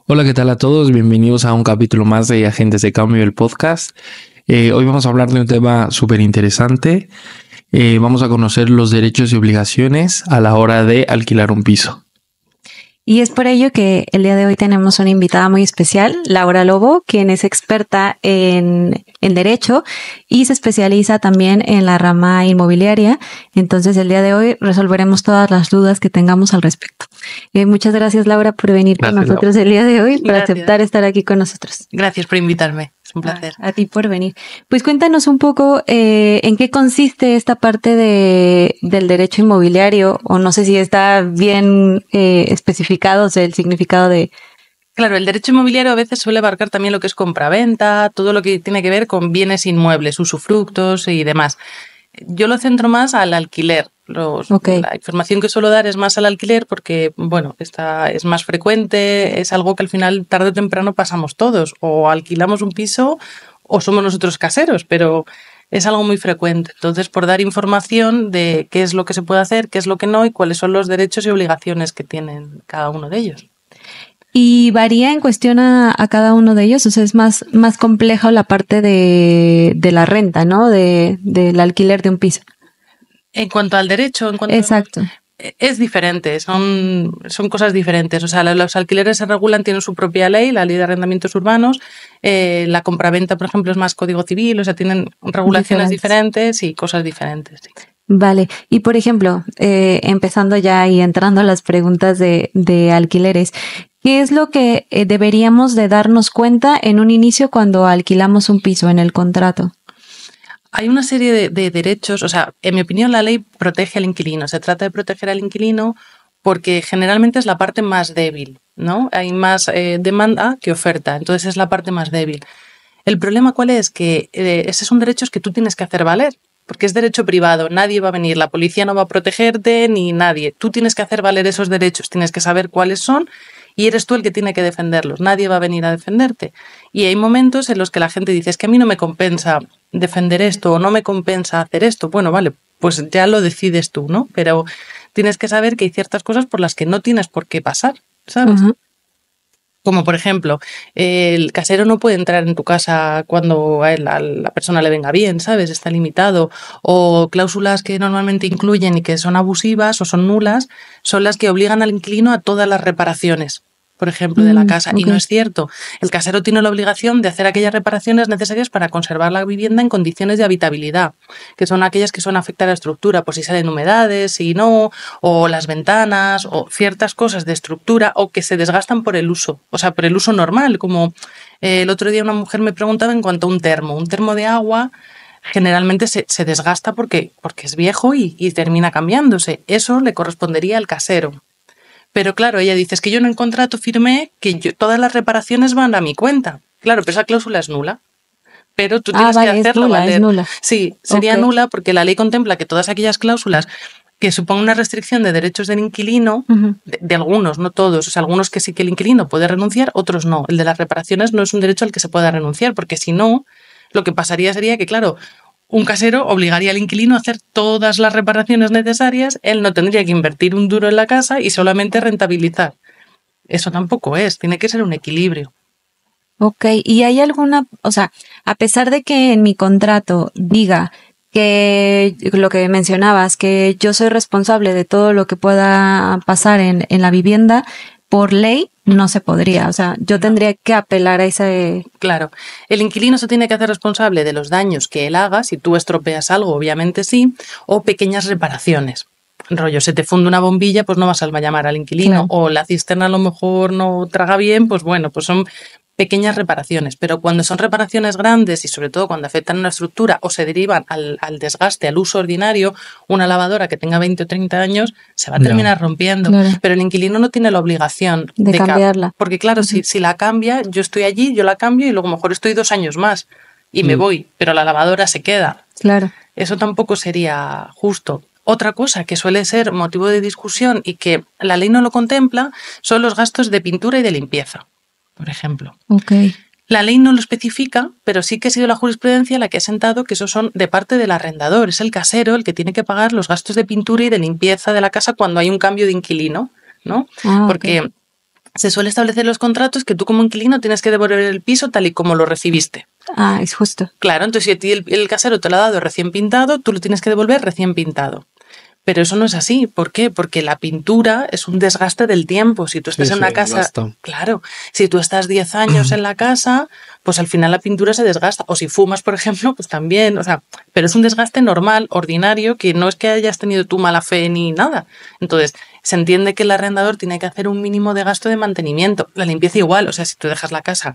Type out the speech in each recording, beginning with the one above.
Hola, ¿qué tal a todos? Bienvenidos a un capítulo más de Agentes de Cambio, el podcast. Hoy vamos a hablar de un tema súper interesante. Vamos a conocer los derechos y obligaciones a la hora de alquilar un piso. Y es por ello que el día de hoy tenemos una invitada muy especial, Laura Lobo, quien es experta en derecho y se especializa también en la rama inmobiliaria. Entonces, el día de hoy resolveremos todas las dudas que tengamos al respecto. Muchas gracias, Laura, por venir con nosotros el día de hoy, por aceptar estar aquí con nosotros. Gracias por invitarme. Es un placer. A ti por venir. Pues cuéntanos un poco en qué consiste esta parte del derecho inmobiliario, o no sé si está bien especificado, o sea, el significado de... Claro, el derecho inmobiliario a veces suele abarcar también lo que es compraventa, todo lo que tiene que ver con bienes inmuebles, usufructos y demás. Yo lo centro más al alquiler. La información que suelo dar es más al alquiler porque, bueno, esta es más frecuente, es algo que al final tarde o temprano pasamos todos, o alquilamos un piso o somos nosotros caseros, pero es algo muy frecuente. Entonces, por dar información de qué es lo que se puede hacer, qué es lo que no y cuáles son los derechos y obligaciones que tienen cada uno de ellos. ¿Y varía en cuestión a cada uno de ellos? O sea, es más compleja la parte de la renta, ¿no? Del alquiler de un piso. En cuanto al derecho, Exacto. Es diferente, son cosas diferentes. O sea, los alquileres se regulan, tienen su propia ley, la ley de arrendamientos urbanos. La compraventa, por ejemplo, es más código civil, o sea, tienen regulaciones diferentes y cosas diferentes. Sí. Vale. Y por ejemplo, empezando ya y entrando a las preguntas de alquileres, ¿qué es lo que deberíamos de darnos cuenta en un inicio cuando alquilamos un piso en el contrato? Hay una serie de derechos, o sea, en mi opinión la ley protege al inquilino, se trata de proteger al inquilino porque generalmente es la parte más débil, ¿no? Hay más demanda que oferta, entonces es la parte más débil. El problema ¿cuál es? Que esos son derechos que tú tienes que hacer valer, porque es derecho privado, nadie va a venir, la policía no va a protegerte ni nadie. Tú tienes que hacer valer esos derechos, tienes que saber cuáles son y eres tú el que tiene que defenderlos, nadie va a venir a defenderte. Y hay momentos en los que la gente dice, es que a mí no me compensa defender esto o no me compensa hacer esto. Bueno, vale, pues ya lo decides tú, ¿no? Pero tienes que saber que hay ciertas cosas por las que no tienes por qué pasar, ¿sabes? Uh-huh. Como por ejemplo, el casero no puede entrar en tu casa cuando a la persona le venga bien, ¿sabes? Está limitado. O cláusulas que normalmente incluyen y que son abusivas o son nulas, son las que obligan al inquilino a todas las reparaciones, por ejemplo, de la casa. Okay. Y no es cierto. El casero tiene la obligación de hacer aquellas reparaciones necesarias para conservar la vivienda en condiciones de habitabilidad, que son aquellas que son afectar a la estructura, por si salen humedades, si no, o las ventanas, o ciertas cosas de estructura, o que se desgastan por el uso, o sea, por el uso normal. Como el otro día una mujer me preguntaba en cuanto a un termo de agua, generalmente se desgasta porque es viejo y termina cambiándose. Eso le correspondería al casero. Pero claro, ella dice, es que yo en el contrato firmé que todas las reparaciones van a mi cuenta. Claro, pero esa cláusula es nula. Pero tú tienes que hacerlo valer. Es nula. Sí, sería nula porque la ley contempla que todas aquellas cláusulas que supongan una restricción de derechos del inquilino, uh-huh. de algunos, no todos, o sea, algunos que sí que el inquilino puede renunciar, otros no. El de las reparaciones no es un derecho al que se pueda renunciar, porque si no, lo que pasaría sería que, claro, un casero obligaría al inquilino a hacer todas las reparaciones necesarias, él no tendría que invertir un duro en la casa y solamente rentabilizar. Eso tampoco es, tiene que ser un equilibrio. Ok, ¿y hay alguna, o sea, a pesar de que en mi contrato diga que lo que mencionabas, que yo soy responsable de todo lo que pueda pasar en la vivienda, por ley no se podría, o sea, yo tendría que apelar a ese... Claro, el inquilino se tiene que hacer responsable de los daños que él haga, si tú estropeas algo, obviamente sí, o pequeñas reparaciones. Rollo, se te funde una bombilla, pues no vas a llamar al inquilino, claro. O la cisterna a lo mejor no traga bien, pues bueno, pues son pequeñas reparaciones, pero cuando son reparaciones grandes y sobre todo cuando afectan una estructura o se derivan al desgaste, al uso ordinario, una lavadora que tenga 20 o 30 años se va a terminar rompiendo, claro. Pero el inquilino no tiene la obligación de cambiarla. Porque claro, uh-huh. si la cambia, yo estoy allí, yo la cambio y luego a lo mejor estoy 2 años más y me voy, pero la lavadora se queda. Claro. Eso tampoco sería justo. Otra cosa que suele ser motivo de discusión y que la ley no lo contempla son los gastos de pintura y de limpieza, por ejemplo. Okay. La ley no lo especifica, pero sí que ha sido la jurisprudencia la que ha sentado que esos son de parte del arrendador. Es el casero el que tiene que pagar los gastos de pintura y de limpieza de la casa cuando hay un cambio de inquilino, ¿no? Porque se suele establecer en los contratos que tú como inquilino tienes que devolver el piso tal y como lo recibiste. Ah, es justo. Claro, entonces si a ti el casero te lo ha dado recién pintado, tú lo tienes que devolver recién pintado. Pero eso no es así. ¿Por qué? Porque la pintura es un desgaste del tiempo. Si tú estás en una casa, claro, si tú estás 10 años en la casa, pues al final la pintura se desgasta. O si fumas, por ejemplo, pues también. O sea, pero es un desgaste normal, ordinario, que no es que hayas tenido tu mala fe ni nada. Entonces, se entiende que el arrendador tiene que hacer un mínimo de gasto de mantenimiento. La limpieza igual, o sea, si tú dejas la casa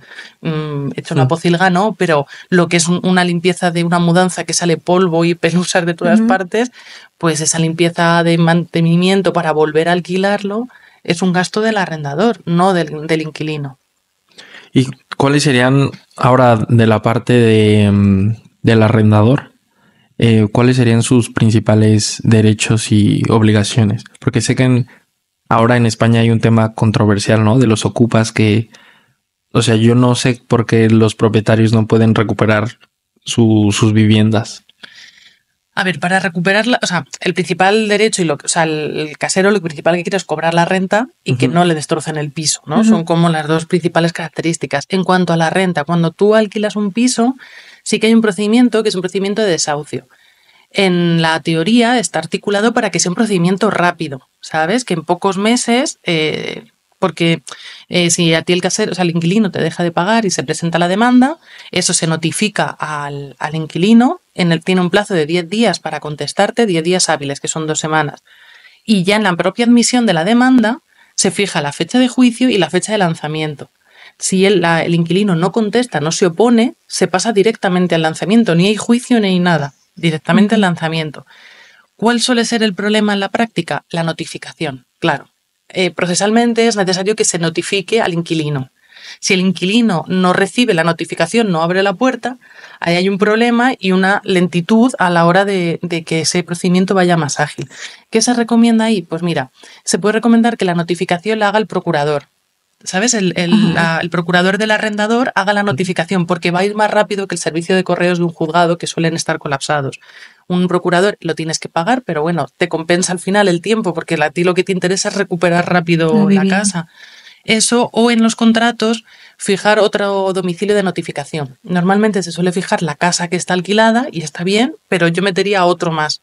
hecha una pocilga, no, pero lo que es una limpieza de una mudanza que sale polvo y pelusas de todas partes, pues esa limpieza de mantenimiento para volver a alquilarlo es un gasto del arrendador, no del inquilino. ¿Y cuáles serían ahora de la parte del arrendador? ¿Cuáles serían sus principales derechos y obligaciones? Porque sé que ahora en España hay un tema controversial, ¿no? De los ocupas que, o sea, yo no sé por qué los propietarios no pueden recuperar sus viviendas. A ver, para recuperarla, o sea, el principal derecho el casero lo principal que quiere es cobrar la renta y que no le destrocen el piso, ¿no? Son como las dos principales características. En cuanto a la renta, cuando tú alquilas un piso, sí que hay un procedimiento que es un procedimiento de desahucio. En la teoría está articulado para que sea un procedimiento rápido, ¿sabes? Que en pocos meses, porque si a ti el casero, o sea, el inquilino te deja de pagar y se presenta la demanda, eso se notifica al inquilino, tiene un plazo de 10 días para contestarte, 10 días hábiles, que son 2 semanas. Y ya en la propia admisión de la demanda se fija la fecha de juicio y la fecha de lanzamiento. Si el inquilino no contesta, no se opone, se pasa directamente al lanzamiento, ni hay juicio ni hay nada, directamente al lanzamiento. ¿Cuál suele ser el problema en la práctica? La notificación, claro. Procesalmente es necesario que se notifique al inquilino. Si el inquilino no recibe la notificación, no abre la puerta, ahí hay un problema y una lentitud a la hora de que ese procedimiento vaya más ágil. ¿Qué se recomienda ahí? Pues mira, se puede recomendar que la notificación la haga el procurador. ¿Sabes? El procurador del arrendador haga la notificación porque va a ir más rápido que el servicio de correos de un juzgado que suelen estar colapsados. Un procurador lo tienes que pagar, pero bueno, te compensa al final el tiempo porque a ti lo que te interesa es recuperar rápido la casa. Eso, o en los contratos, fijar otro domicilio de notificación. Normalmente se suele fijar la casa que está alquilada y está bien, pero yo metería otro más.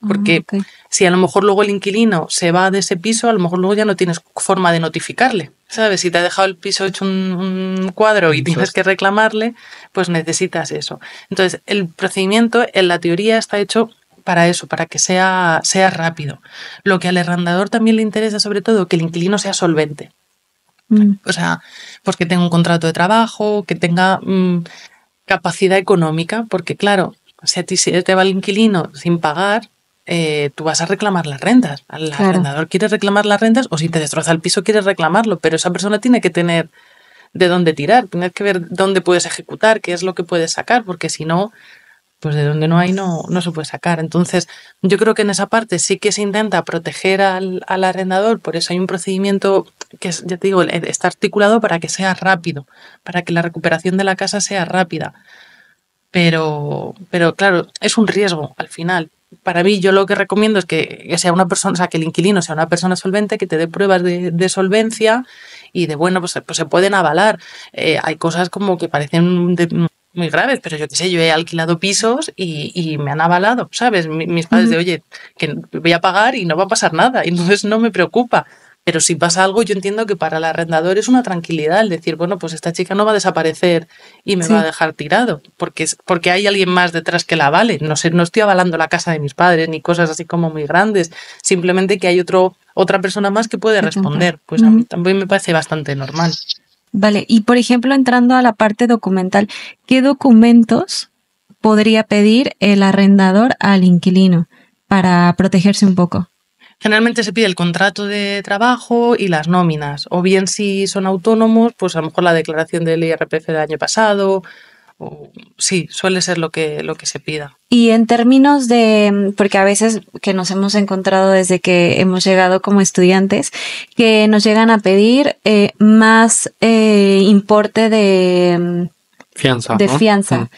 Porque si a lo mejor luego el inquilino se va de ese piso, a lo mejor luego ya no tienes forma de notificarle, ¿sabes? Si te ha dejado el piso hecho un cuadro y tienes que reclamarle, pues necesitas eso. Entonces, el procedimiento en la teoría está hecho para eso, para que sea rápido. Lo que al arrendador también le interesa, sobre todo, que el inquilino sea solvente. O sea, pues que tenga un contrato de trabajo, que tenga capacidad económica, porque claro, si a ti te va el inquilino sin pagar, tú vas a reclamar las rentas. El arrendador quiere reclamar las rentas o si te destroza el piso quieres reclamarlo, pero esa persona tiene que tener de dónde tirar, tienes que ver dónde puedes ejecutar, qué es lo que puedes sacar, porque si no, pues de donde no hay no se puede sacar. Entonces, yo creo que en esa parte sí que se intenta proteger al arrendador, por eso hay un procedimiento que, ya te digo, está articulado para que sea rápido, para que la recuperación de la casa sea rápida. Pero claro, es un riesgo al final. Para mí, yo lo que recomiendo es que sea una persona, o sea, que el inquilino sea una persona solvente, que te dé pruebas de solvencia y de, bueno, pues se pueden avalar. Hay cosas como que parecen muy graves, pero yo qué sé, yo he alquilado pisos y me han avalado, ¿sabes? Mis padres de, oye, que voy a pagar y no va a pasar nada, y entonces no me preocupa. Pero si pasa algo, yo entiendo que para el arrendador es una tranquilidad el decir, bueno, pues esta chica no va a desaparecer y me va a dejar tirado, porque hay alguien más detrás que la avale. No estoy avalando la casa de mis padres ni cosas así como muy grandes, simplemente que hay otra persona más que puede responder. Pues a mí también me parece bastante normal. Vale, y por ejemplo, entrando a la parte documental, ¿qué documentos podría pedir el arrendador al inquilino para protegerse un poco? Generalmente se pide el contrato de trabajo y las nóminas, o bien si son autónomos, pues a lo mejor la declaración del IRPF del año pasado, sí, suele ser lo que se pida. Y en términos de, porque a veces que nos hemos encontrado desde que hemos llegado como estudiantes, que nos llegan a pedir más importe de fianza. De fianza.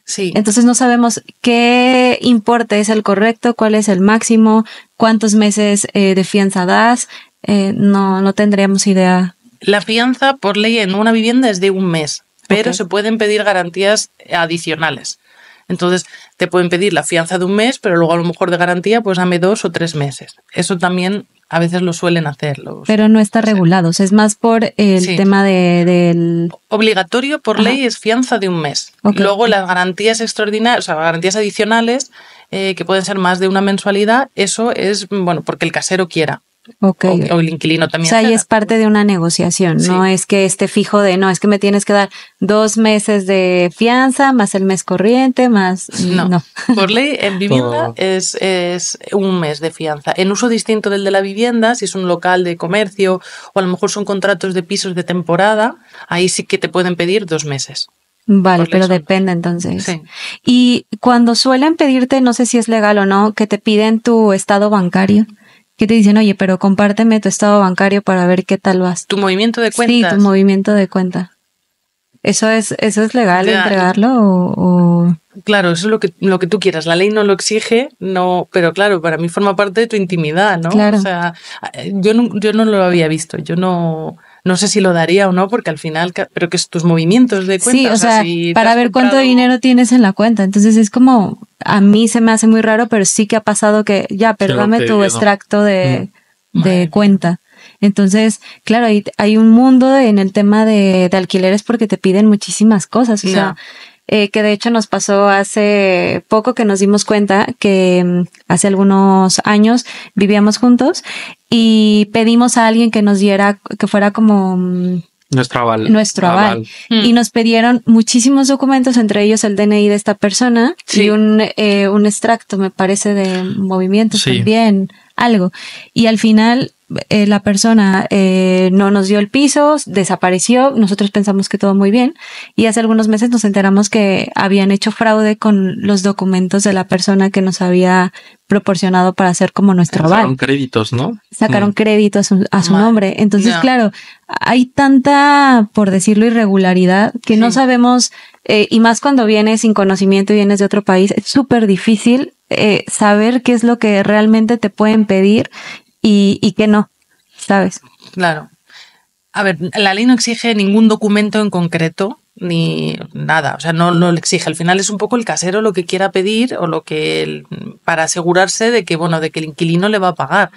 Sí. Entonces no sabemos qué importe es el correcto, cuál es el máximo, cuántos meses de fianza das, no tendríamos idea La fianza por ley en una vivienda es de 1 mes, pero Ok. se pueden pedir garantías adicionales. Entonces, te pueden pedir la fianza de 1 mes, pero luego a lo mejor de garantía, pues dame 2 o 3 meses. Eso también a veces lo suelen hacer. Pero no está regulado, o sea, es más por el Sí. tema del... Obligatorio por Ajá. ley es fianza de 1 mes. Ok. Luego las garantías extraordinarias, o sea, garantías adicionales, que pueden ser más de una mensualidad, eso es, bueno, porque el casero quiera. Ok. O el inquilino O también. sea, ahí ceda. es parte de una negociación, Sí. no es que esté fijo de, no, es que me tienes que dar 2 meses de fianza, más el mes corriente, más... No. Por ley, en vivienda Todo. es 1 mes de fianza. En uso distinto del de la vivienda, si es un local de comercio o a lo mejor son contratos de pisos de temporada, ahí sí que te pueden pedir 2 meses. Vale, Por ley pero son- depende entonces. Sí. Y cuando suelen pedirte, no sé si es legal o no, que te piden tu estado bancario, que te dicen, oye, pero compárteme tu estado bancario para ver qué tal vas. Tu movimiento de Sí, cuentas. tu movimiento de cuenta. ¿Eso es legal Ya. entregarlo o...? Claro, eso es lo que tú quieras. La ley no lo exige, no, pero claro, para mí forma parte de tu intimidad, ¿no? Claro. O sea, yo no lo había visto. Yo no sé si lo daría o no, porque al final, pero que es tus movimientos de cuenta. Sí, o sea, si te para has ver cuánto comprado- dinero tienes en la cuenta. Entonces es como, a mí se me hace muy raro, pero sí que ha pasado que, ya, pero Sí, dame ok, tu yo no. extracto de Madre cuenta. Entonces, claro, hay un mundo en el tema de alquileres porque te piden muchísimas cosas. O sea, que de hecho nos pasó hace poco que nos dimos cuenta que hace algunos años vivíamos juntos y pedimos a alguien que nos diera, que fuera como Nuestro aval. nuestro aval. Y nos pidieron muchísimos documentos, entre ellos el DNI de esta persona Sí. y un extracto, me parece, de movimientos Sí. también, algo. Y al final la persona no nos dio el piso, desapareció, nosotros pensamos que todo muy bien y hace algunos meses nos enteramos que habían hecho fraude con los documentos de la persona que nos había proporcionado para hacer como nuestro aval. Son créditos, ¿no? Sacaron crédito a su Madre. nombre. Entonces, Ya. claro, hay tanta, por decirlo, irregularidad que no Sí. sabemos, y más cuando vienes sin conocimiento y vienes de otro país, es súper difícil saber qué es lo que realmente te pueden pedir y qué no, ¿sabes? Claro. A ver, la ley no exige ningún documento en concreto ni nada, o sea, no lo exige. Al final es un poco el casero lo que quiera pedir o lo que para asegurarse de que, bueno, de que el inquilino le va a pagar.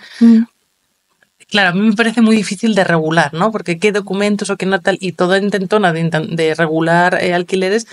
Claro, a mí me parece muy difícil de regular, ¿no? Porque qué documentos o qué no tal, y toda intentona de regular alquileres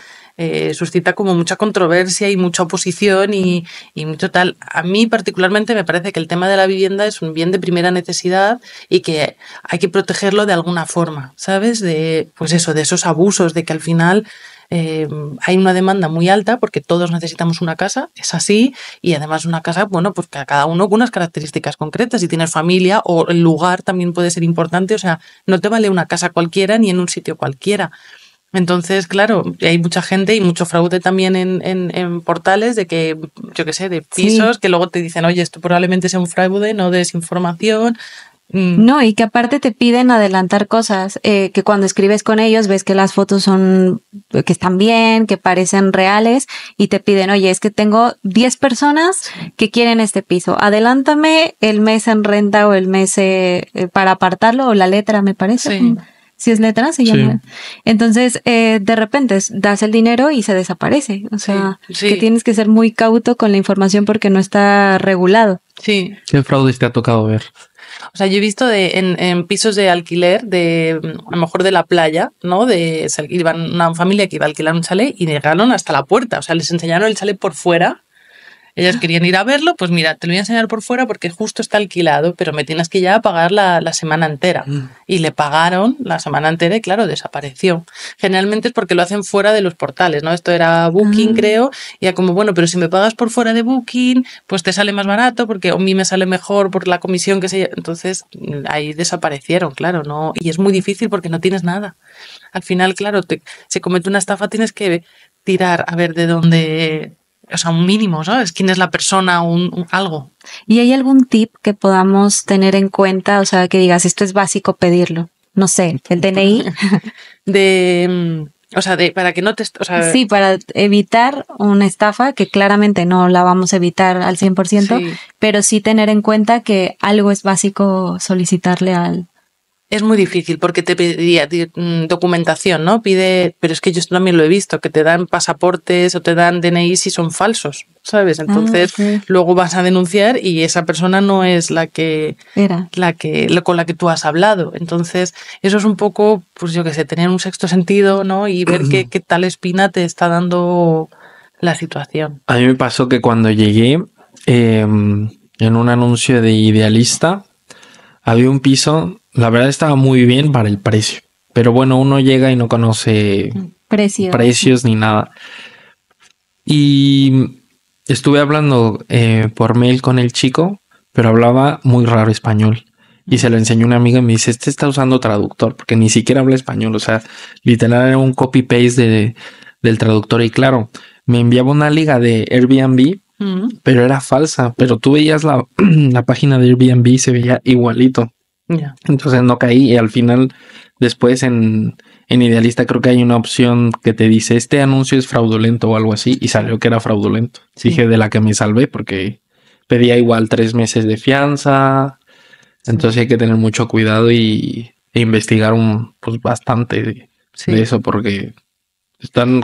suscita como mucha controversia y mucha oposición y mucho tal. A mí particularmente me parece que el tema de la vivienda es un bien de primera necesidad y que hay que protegerlo de alguna forma, ¿sabes? De, pues eso, de esos abusos, de que al final hay una demanda muy alta porque todos necesitamos una casa, es así, y además una casa, bueno, pues que a cada uno con unas características concretas. Si tienes familia o el lugar también puede ser importante, o sea, no te vale una casa cualquiera ni en un sitio cualquiera. Entonces, claro, hay mucha gente y mucho fraude también en portales de que, yo qué sé, de pisos que luego te dicen, oye, esto probablemente sea un fraude, no des información. No, y que aparte te piden adelantar cosas, que cuando escribes con ellos ves que las fotos son, que están bien, que parecen reales y te piden, oye, es que tengo 10 personas que quieren este piso, adelántame el mes en renta o el mes para apartarlo o la letra, me parece. Sí. Si es letra, se llama. Entonces, de repente das el dinero y se desaparece. O sea, Sí. que tienes que ser muy cauto con la información porque no está regulado. Sí. ¿Qué fraudes te ha tocado ver? O sea, yo he visto en pisos de alquiler, a lo mejor de la playa, ¿no? Iban una familia que iba a alquilar un chalet y llegaron hasta la puerta. O sea, les enseñaron el chalet por fuera. Ellas querían ir a verlo, pues mira, te lo voy a enseñar por fuera porque justo está alquilado, pero me tienes que ya pagar la semana entera. Y le pagaron la semana entera y claro, desapareció. Generalmente es porque lo hacen fuera de los portales, ¿no? Esto era Booking, creo, y era como, bueno, pero si me pagas por fuera de Booking, pues te sale más barato porque a mí me sale mejor por la comisión que se... Entonces ahí desaparecieron, claro, ¿no? Y es muy difícil porque no tienes nada. Al final, claro, se comete una estafa, tienes que tirar a ver de dónde... O sea, un mínimo, ¿sabes? ¿Quién es la persona o algo? ¿Y hay algún tip que podamos tener en cuenta? O sea, que digas, esto es básico pedirlo. No sé, el DNI. Para que no te... O sea, sí, para evitar una estafa, que claramente no la vamos a evitar al 100%, sí. pero sí tener en cuenta que algo es básico solicitarle al Es muy difícil porque te pediría documentación, ¿no? Pero es que yo esto también lo he visto, que te dan pasaportes o te dan DNI si son falsos, ¿sabes? Entonces luego vas a denunciar y esa persona no es con la que tú has hablado. Entonces eso es un poco, pues yo qué sé, tener un sexto sentido, ¿no? Y ver qué tal espina te está dando la situación. A mí me pasó que cuando llegué en un anuncio de Idealista, había un piso, la verdad estaba muy bien para el precio, pero bueno, uno llega y no conoce precios ni nada. Y estuve hablando por mail con el chico, pero hablaba muy raro español. Y se lo enseñó una amiga y me dice, está usando traductor, porque ni siquiera habla español. O sea, literal era un copy-paste del traductor. Y claro, me enviaba una liga de Airbnb, pero era falsa. Pero tú veías la página de Airbnb y se veía igualito. Yeah. Entonces no caí y al final después en Idealista creo que hay una opción que te dice este anuncio es fraudulento o algo así y salió que era fraudulento. Sí. Dije de la que me salvé porque pedía igual 3 meses de fianza. Entonces hay que tener mucho cuidado e investigar pues bastante de eso porque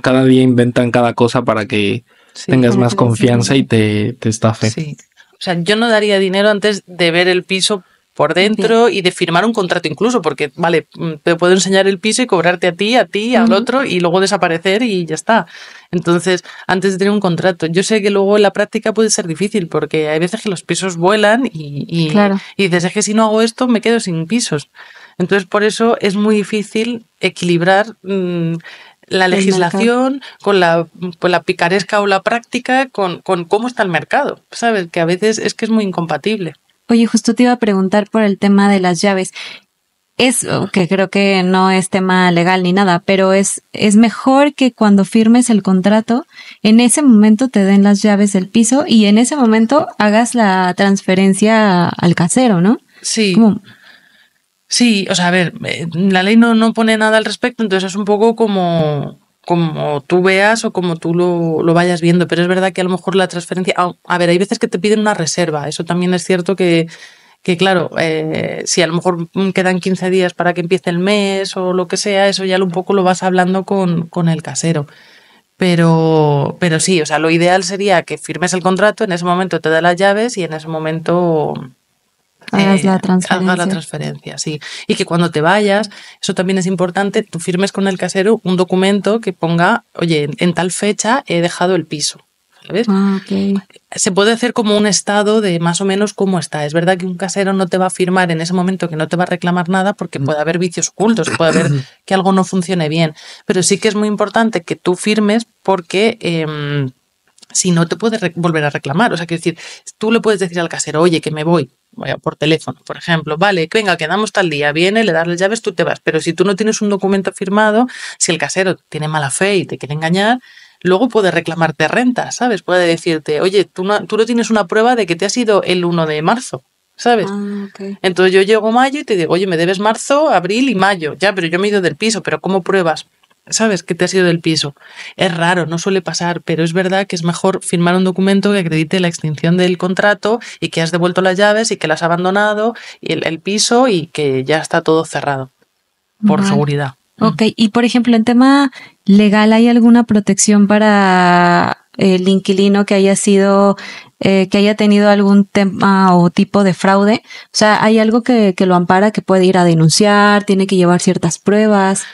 cada día inventan cada cosa para que tengas más confianza y te estafen. Sí. O sea, yo no daría dinero antes de ver el piso por dentro y de firmar un contrato incluso, porque vale, te puedo enseñar el piso y cobrarte a ti, al otro y luego desaparecer y ya está. Entonces, antes de tener un contrato, yo sé que luego en la práctica puede ser difícil porque hay veces que los pisos vuelan y dices, es que si no hago esto me quedo sin pisos. Entonces, por eso es muy difícil equilibrar la legislación con la picaresca o la práctica con cómo está el mercado, ¿sabes? Que a veces es que es muy incompatible. Oye, justo te iba a preguntar por el tema de las llaves. Que creo que no es tema legal ni nada, pero es mejor que cuando firmes el contrato, en ese momento te den las llaves del piso y en ese momento hagas la transferencia al casero, ¿no? Sí. Sí, o sea, a ver, la ley no pone nada al respecto, entonces es un poco como tú veas o como tú lo vayas viendo, pero es verdad que a lo mejor la transferencia... A ver, hay veces que te piden una reserva, eso también es cierto que claro, si a lo mejor quedan 15 días para que empiece el mes o lo que sea, eso ya un poco lo vas hablando con el casero. Pero sí, o sea, lo ideal sería que firmes el contrato, en ese momento te da las llaves y en ese momento... Hagas la transferencia, sí. Y que cuando te vayas, eso también es importante, tú firmes con el casero un documento que ponga, oye, en tal fecha he dejado el piso, ¿sabes? Okay. Se puede hacer como un estado de más o menos cómo está. Es verdad que un casero no te va a firmar en ese momento, que no te va a reclamar nada porque puede haber vicios ocultos, puede haber que algo no funcione bien. Pero sí que es muy importante que tú firmes porque... si no te puede volver a reclamar. O sea, quiero decir, tú le puedes decir al casero, oye, que me voy por teléfono, por ejemplo, vale, venga, quedamos tal día, viene, le das las llaves, tú te vas. Pero si tú no tienes un documento firmado, si el casero tiene mala fe y te quiere engañar, luego puede reclamarte renta, ¿sabes? Puede decirte, oye, tú no tienes una prueba de que te has ido el 1 de marzo. ¿Sabes? Okay. Entonces yo llego mayo y te digo, oye, me debes marzo, abril y mayo. Ya, pero yo me he ido del piso, pero ¿cómo pruebas? ¿Sabes? Que te has ido del piso. Es raro, no suele pasar, pero es verdad que es mejor firmar un documento que acredite la extinción del contrato y que has devuelto las llaves y que las has abandonado y el piso y que ya está todo cerrado por seguridad. Ok, y por ejemplo, en tema legal, ¿hay alguna protección para el inquilino que haya sido, que haya tenido algún tema o tipo de fraude? O sea, ¿hay algo que lo ampara, que puede ir a denunciar, tiene que llevar ciertas pruebas?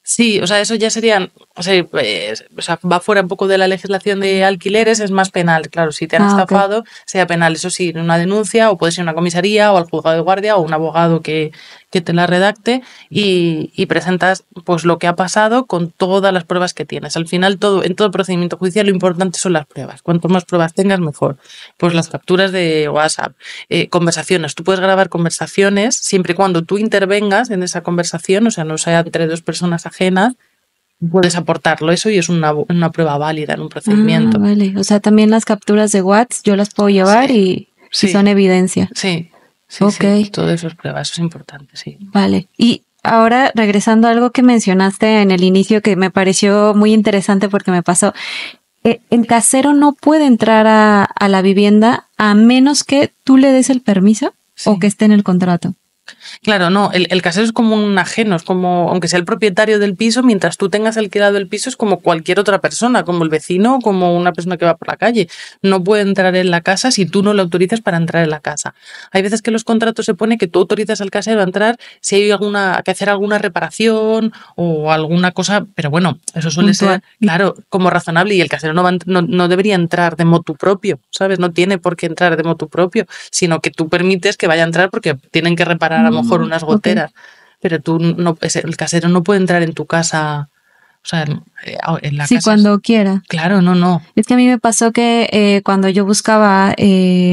Sí, o sea, eso ya serían, o sea, va fuera un poco de la legislación de alquileres, es más penal. Claro, si te han estafado, sea penal. Eso sí, una denuncia, o puede ser una comisaría, o al juzgado de guardia, o un abogado que te la redacte y presentas pues lo que ha pasado con todas las pruebas que tienes. Al final, en todo procedimiento judicial, lo importante son las pruebas. Cuanto más pruebas tengas, mejor. Pues las capturas de WhatsApp, conversaciones. Tú puedes grabar conversaciones siempre y cuando tú intervengas en esa conversación, o sea, no sea entre dos personas ajenas, puedes aportarlo eso y es una prueba válida en un procedimiento. Vale, o sea, también las capturas de WhatsApp yo las puedo llevar y son evidencia. Sí, sí, todo eso es prueba, eso es importante, sí. Vale, y ahora regresando a algo que mencionaste en el inicio que me pareció muy interesante porque me pasó. El casero no puede entrar a la vivienda a menos que tú le des el permiso o que esté en el contrato. Claro, no, el casero es como un ajeno, es como, aunque sea el propietario del piso, mientras tú tengas alquilado el piso es como cualquier otra persona, como el vecino, como una persona que va por la calle. No puede entrar en la casa si tú no lo autorizas para entrar en la casa. Hay veces que en los contratos se pone que tú autorizas al casero a entrar si hay que hacer alguna reparación o alguna cosa, pero bueno, eso suele ser, claro, como razonable y el casero no debería entrar de motu propio, ¿sabes? No tiene por qué entrar de motu propio, sino que tú permites que vaya a entrar porque tienen que reparar a lo mejor unas goteras, pero el casero no puede entrar en tu casa, o sea, en la sí, casa. cuando quiera. Claro, no. Es que a mí me pasó que cuando yo buscaba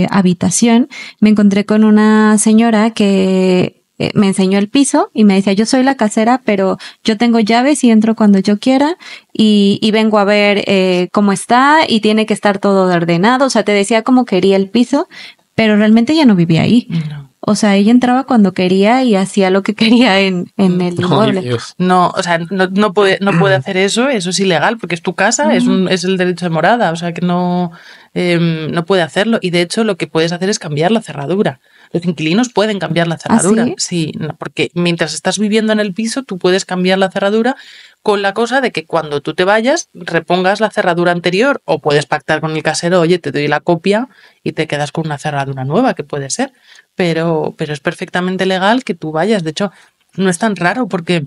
habitación, me encontré con una señora que me enseñó el piso y me decía, yo soy la casera, pero yo tengo llaves y entro cuando yo quiera y vengo a ver cómo está y tiene que estar todo ordenado. O sea, te decía cómo quería el piso, pero realmente ella no vivía ahí. No. O sea, ella entraba cuando quería y hacía lo que quería en el inmueble. No, o sea, no puede hacer eso es ilegal porque es tu casa, es el derecho de morada, o sea que no puede hacerlo. Y de hecho lo que puedes hacer es cambiar la cerradura. Los inquilinos pueden cambiar la cerradura. ¿Ah, sí? Sí, no, porque mientras estás viviendo en el piso, tú puedes cambiar la cerradura con la cosa de que cuando tú te vayas, repongas la cerradura anterior o puedes pactar con el casero, oye, te doy la copia y te quedas con una cerradura nueva, que puede ser. Pero es perfectamente legal que tú vayas. De hecho, no es tan raro porque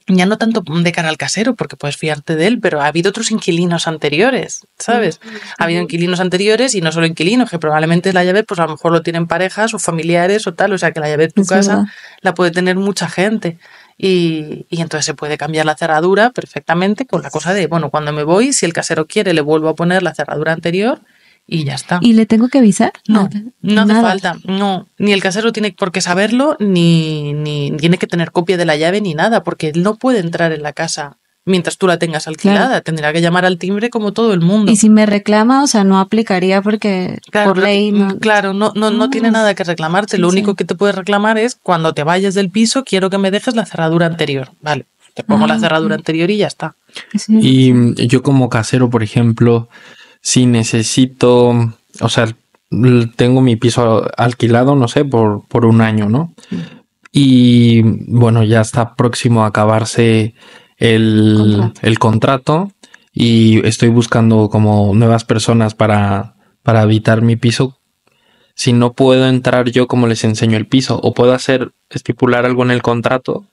ya no tanto de cara al casero, porque puedes fiarte de él, pero ha habido otros inquilinos anteriores, ¿sabes? Ha habido inquilinos anteriores y no solo inquilinos, que probablemente la llave, pues a lo mejor lo tienen parejas o familiares o tal, o sea que la llave de tu casa la puede tener mucha gente. Y entonces se puede cambiar la cerradura perfectamente con la cosa de, bueno, cuando me voy, si el casero quiere, le vuelvo a poner la cerradura anterior y ya está. ¿Y le tengo que avisar? No hace falta. No, ni el casero tiene por qué saberlo, ni tiene que tener copia de la llave, ni nada, porque él no puede entrar en la casa mientras tú la tengas alquilada. Claro. Tendrá que llamar al timbre como todo el mundo. Y si me reclama, o sea, no aplicaría porque claro, por ley no. Claro, no tiene nada que reclamarte. Lo único que te puede reclamar es cuando te vayas del piso, quiero que me dejes la cerradura anterior. Vale, te pongo la cerradura anterior y ya está. Sí. Y yo como casero, por ejemplo, si necesito, o sea, tengo mi piso alquilado, no sé, por un año, ¿no? Y bueno, ya está próximo a acabarse el contrato y estoy buscando como nuevas personas para habitar mi piso. Si no puedo entrar yo, ¿cómo les enseño el piso? ¿O puedo estipular algo en el contrato?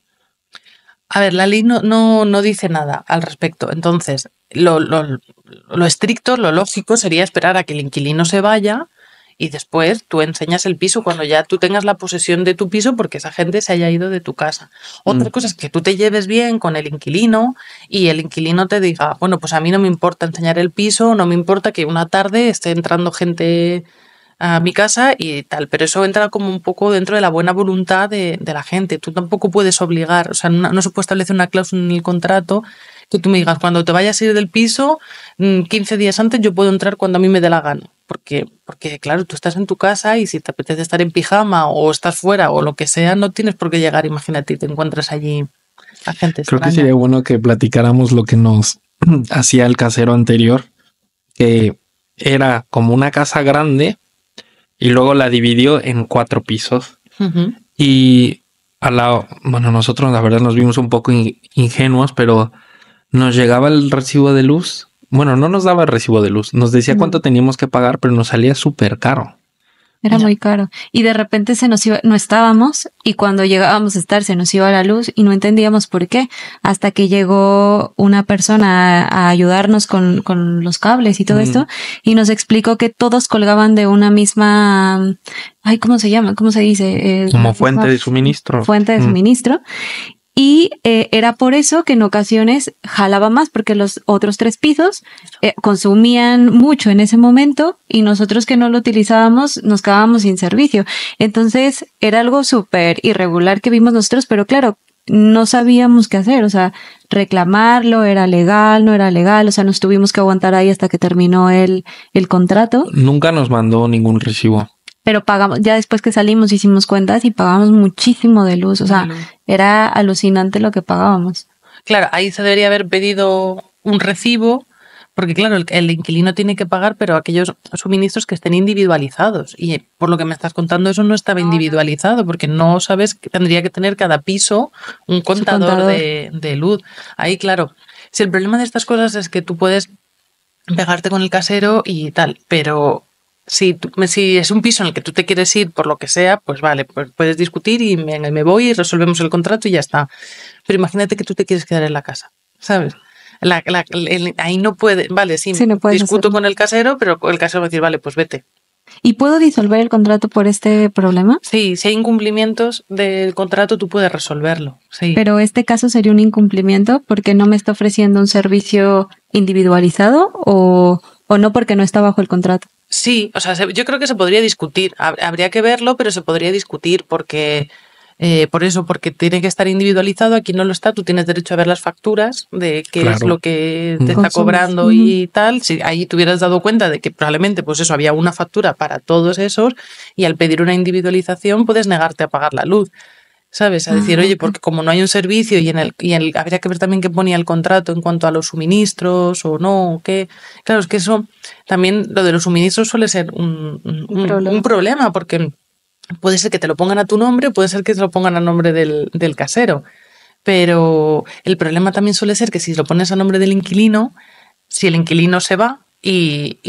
A ver, la ley no dice nada al respecto. Entonces, lo estricto, lo lógico sería esperar a que el inquilino se vaya y después tú enseñas el piso cuando ya tú tengas la posesión de tu piso porque esa gente se haya ido de tu casa. Otra cosa es que tú te lleves bien con el inquilino y el inquilino te diga, bueno, pues a mí no me importa enseñar el piso, no me importa que una tarde esté entrando gente a mi casa y tal, pero eso entra como un poco dentro de la buena voluntad de la gente. Tú tampoco puedes obligar, o sea, no se puede establecer una cláusula en el contrato que tú me digas, cuando te vayas a ir del piso, 15 días antes yo puedo entrar cuando a mí me dé la gana. Porque claro, tú estás en tu casa y si te apetece estar en pijama o estás fuera o lo que sea, no tienes por qué llegar, imagínate, y te encuentras allí a gente extraña. Creo que sería bueno que platicáramos lo que nos hacía el casero anterior, que era como una casa grande y luego la dividió en 4 pisos. Uh-huh. Y bueno, nosotros la verdad nos vimos un poco ingenuos, pero nos llegaba el recibo de luz. Bueno, no nos daba el recibo de luz. Nos decía cuánto teníamos que pagar, pero nos salía súper caro. Era muy caro. Y de repente se nos iba, no estábamos, y cuando llegábamos a estar se nos iba la luz y no entendíamos por qué. Hasta que llegó una persona a ayudarnos con los cables y todo esto, y nos explicó que todos colgaban de una misma, ¿cómo se llama? ¿Cómo se dice? Como fuente de suministro. Fuente de suministro. Y era por eso que en ocasiones jalaba más, porque los otros 3 pisos consumían mucho en ese momento y nosotros que no lo utilizábamos nos quedábamos sin servicio. Entonces era algo súper irregular que vimos nosotros, pero claro, no sabíamos qué hacer, o sea, reclamarlo, era legal, no era legal, o sea, nos tuvimos que aguantar ahí hasta que terminó el contrato. Nunca nos mandó ningún recibo. Pero pagamos, ya después que salimos hicimos cuentas y pagamos muchísimo de luz, o sea, era alucinante lo que pagábamos. Claro, ahí se debería haber pedido un recibo Porque claro, el inquilino tiene que pagar, pero aquellos suministros que estén individualizados. Y por lo que me estás contando, eso no estaba individualizado, porque no sabes que tendría que tener cada piso un contador. De luz. Ahí, claro, si el problema de estas cosas es que tú puedes pegarte con el casero y tal, pero si es un piso en el que tú te quieres ir por lo que sea, pues vale, pues puedes discutir y me voy y resolvemos el contrato y ya está. Pero imagínate que tú te quieres quedar en la casa, ¿sabes? Ahí no puede, vale, sí, no discuto con el casero, pero el casero va a decir, vale, pues vete. ¿Y puedo disolver el contrato por este problema? Sí, si hay incumplimientos del contrato, tú puedes resolverlo. Sí. Pero este caso sería un incumplimiento porque no me está ofreciendo un servicio individualizado o no porque no está bajo el contrato. Sí, o sea, yo creo que se podría discutir. Habría que verlo, pero se podría discutir porque... porque tiene que estar individualizado. Aquí no lo está, tú tienes derecho a ver las facturas de qué es lo que te está cobrando y tal. Si ahí te hubieras dado cuenta de que probablemente pues eso, había una factura para todos esos y al pedir una individualización puedes negarte a pagar la luz, ¿sabes? A decir, oye, porque como no hay un servicio y habría que ver también qué ponía el contrato en cuanto a los suministros o no, o qué. Claro, es que eso también, lo de los suministros suele ser un problema porque... Puede ser que te lo pongan a tu nombre, puede ser que te lo pongan a nombre del casero. Pero el problema también suele ser que si lo pones a nombre del inquilino, si el inquilino se va y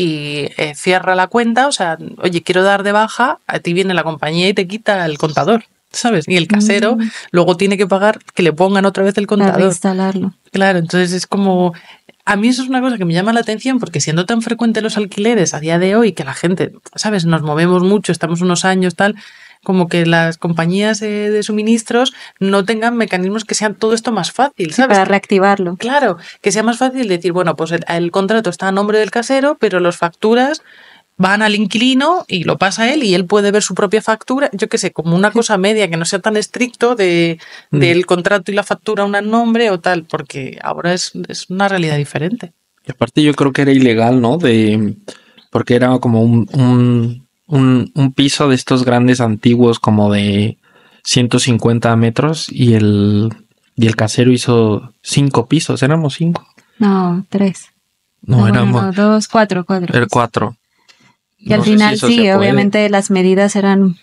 cierra la cuenta, o sea, oye, quiero dar de baja, a ti viene la compañía y te quita el contador, ¿sabes? Y el casero luego tiene que pagar que le pongan otra vez el contador. Para reinstalarlo. Claro, entonces es como... A mí eso es una cosa que me llama la atención porque siendo tan frecuente los alquileres a día de hoy, que la gente, ¿sabes? Nos movemos mucho, estamos unos años, tal, como que las compañías de suministros no tengan mecanismos que sean todo esto más fácil, ¿sabes? Sí, para reactivarlo. Claro, que sea más fácil decir, bueno, pues el contrato está a nombre del casero, pero las facturas van al inquilino y lo pasa él y él puede ver su propia factura, yo qué sé, como una cosa media que no sea tan estricto del contrato y la factura un nombre o tal, porque ahora es una realidad diferente. Y aparte yo creo que era ilegal, ¿no? Porque era como un piso de estos grandes antiguos como de 150 metros y el casero hizo 5 pisos, éramos 5. No, 3. No, éramos 2, 4. Era 4. Y al final sí, obviamente las medidas eran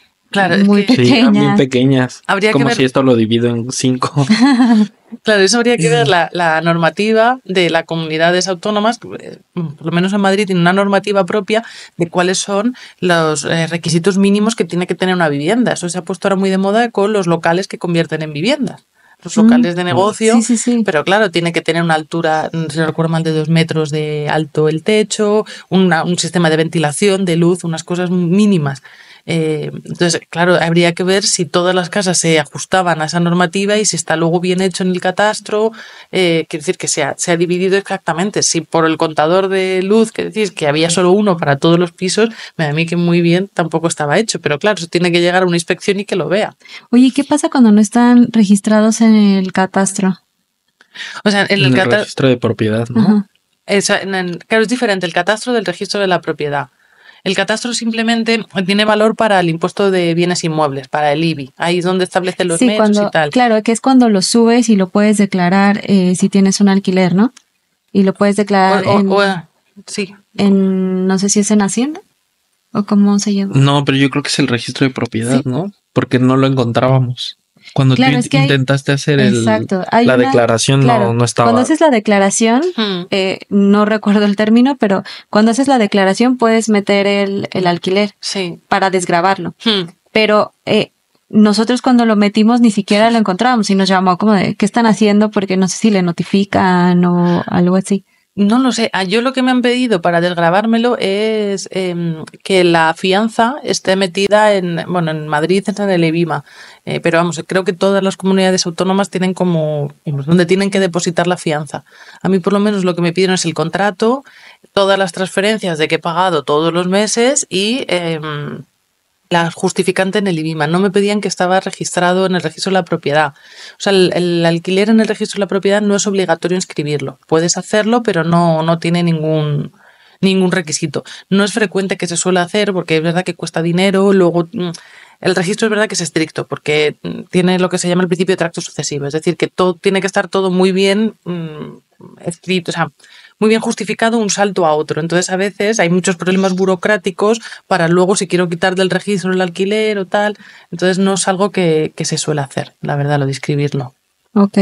muy pequeñas. Sí, muy pequeñas. Habría como que ver... si esto lo divido en 5. Claro, eso habría que ver la normativa de las comunidades autónomas, por lo menos en Madrid tiene una normativa propia de cuáles son los requisitos mínimos que tiene que tener una vivienda. Eso se ha puesto ahora muy de moda con los locales que convierten en viviendas. Los locales de negocio, pero claro, tiene que tener una altura, si no recuerdo mal, de 2 metros de alto el techo, un sistema de ventilación, de luz, unas cosas mínimas. Entonces, claro, habría que ver si todas las casas se ajustaban a esa normativa y si está luego bien hecho en el catastro, quiere decir que se ha dividido exactamente. Si por el contador de luz, que decís que había solo uno para todos los pisos, me da a mí que muy bien tampoco estaba hecho, pero claro, eso tiene que llegar a una inspección y que lo vea. Oye, ¿qué pasa cuando no están registrados en el catastro? O sea, en el registro de propiedad, ¿no? Claro, es diferente el catastro del registro de la propiedad. El catastro simplemente tiene valor para el impuesto de bienes inmuebles, para el IBI. Ahí es donde establecen los metros y tal. Claro, que es cuando lo subes y lo puedes declarar si tienes un alquiler, ¿no? Y lo puedes declarar sí. No sé si es en Hacienda o cómo se llama. No, pero yo creo que es el registro de propiedad, ¿sí? ¿No? Porque no lo encontrábamos. Cuando tú intentaste hacer la declaración, no estaba. Cuando haces la declaración, no recuerdo el término, pero cuando haces la declaración puedes meter el alquiler para desgravarlo. Pero nosotros cuando lo metimos ni siquiera lo encontramos y nos llamó como de ¿qué están haciendo? Porque no sé si le notifican o algo así. No lo sé. Yo lo que me han pedido para desgrabármelo es que la fianza esté metida en Madrid, en el EBIMA. Pero vamos, creo que todas las comunidades autónomas tienen como donde tienen que depositar la fianza. A mí por lo menos lo que me pidieron es el contrato, todas las transferencias de que he pagado todos los meses y la justificante en el IBIMA. No me pedían que estaba registrado en el registro de la propiedad. O sea, el alquiler en el registro de la propiedad no es obligatorio inscribirlo. Puedes hacerlo, pero no tiene ningún requisito. No es frecuente que se suele hacer porque es verdad que cuesta dinero. Luego, el registro es verdad que es estricto porque tiene lo que se llama el principio de tracto sucesivo. Es decir, que todo tiene que estar todo muy bien escrito, o sea, muy bien justificado un salto a otro. Entonces a veces hay muchos problemas burocráticos para luego si quiero quitar del registro el alquiler o tal. Entonces no es algo que se suele hacer, la verdad, lo de inscribirlo. Ok.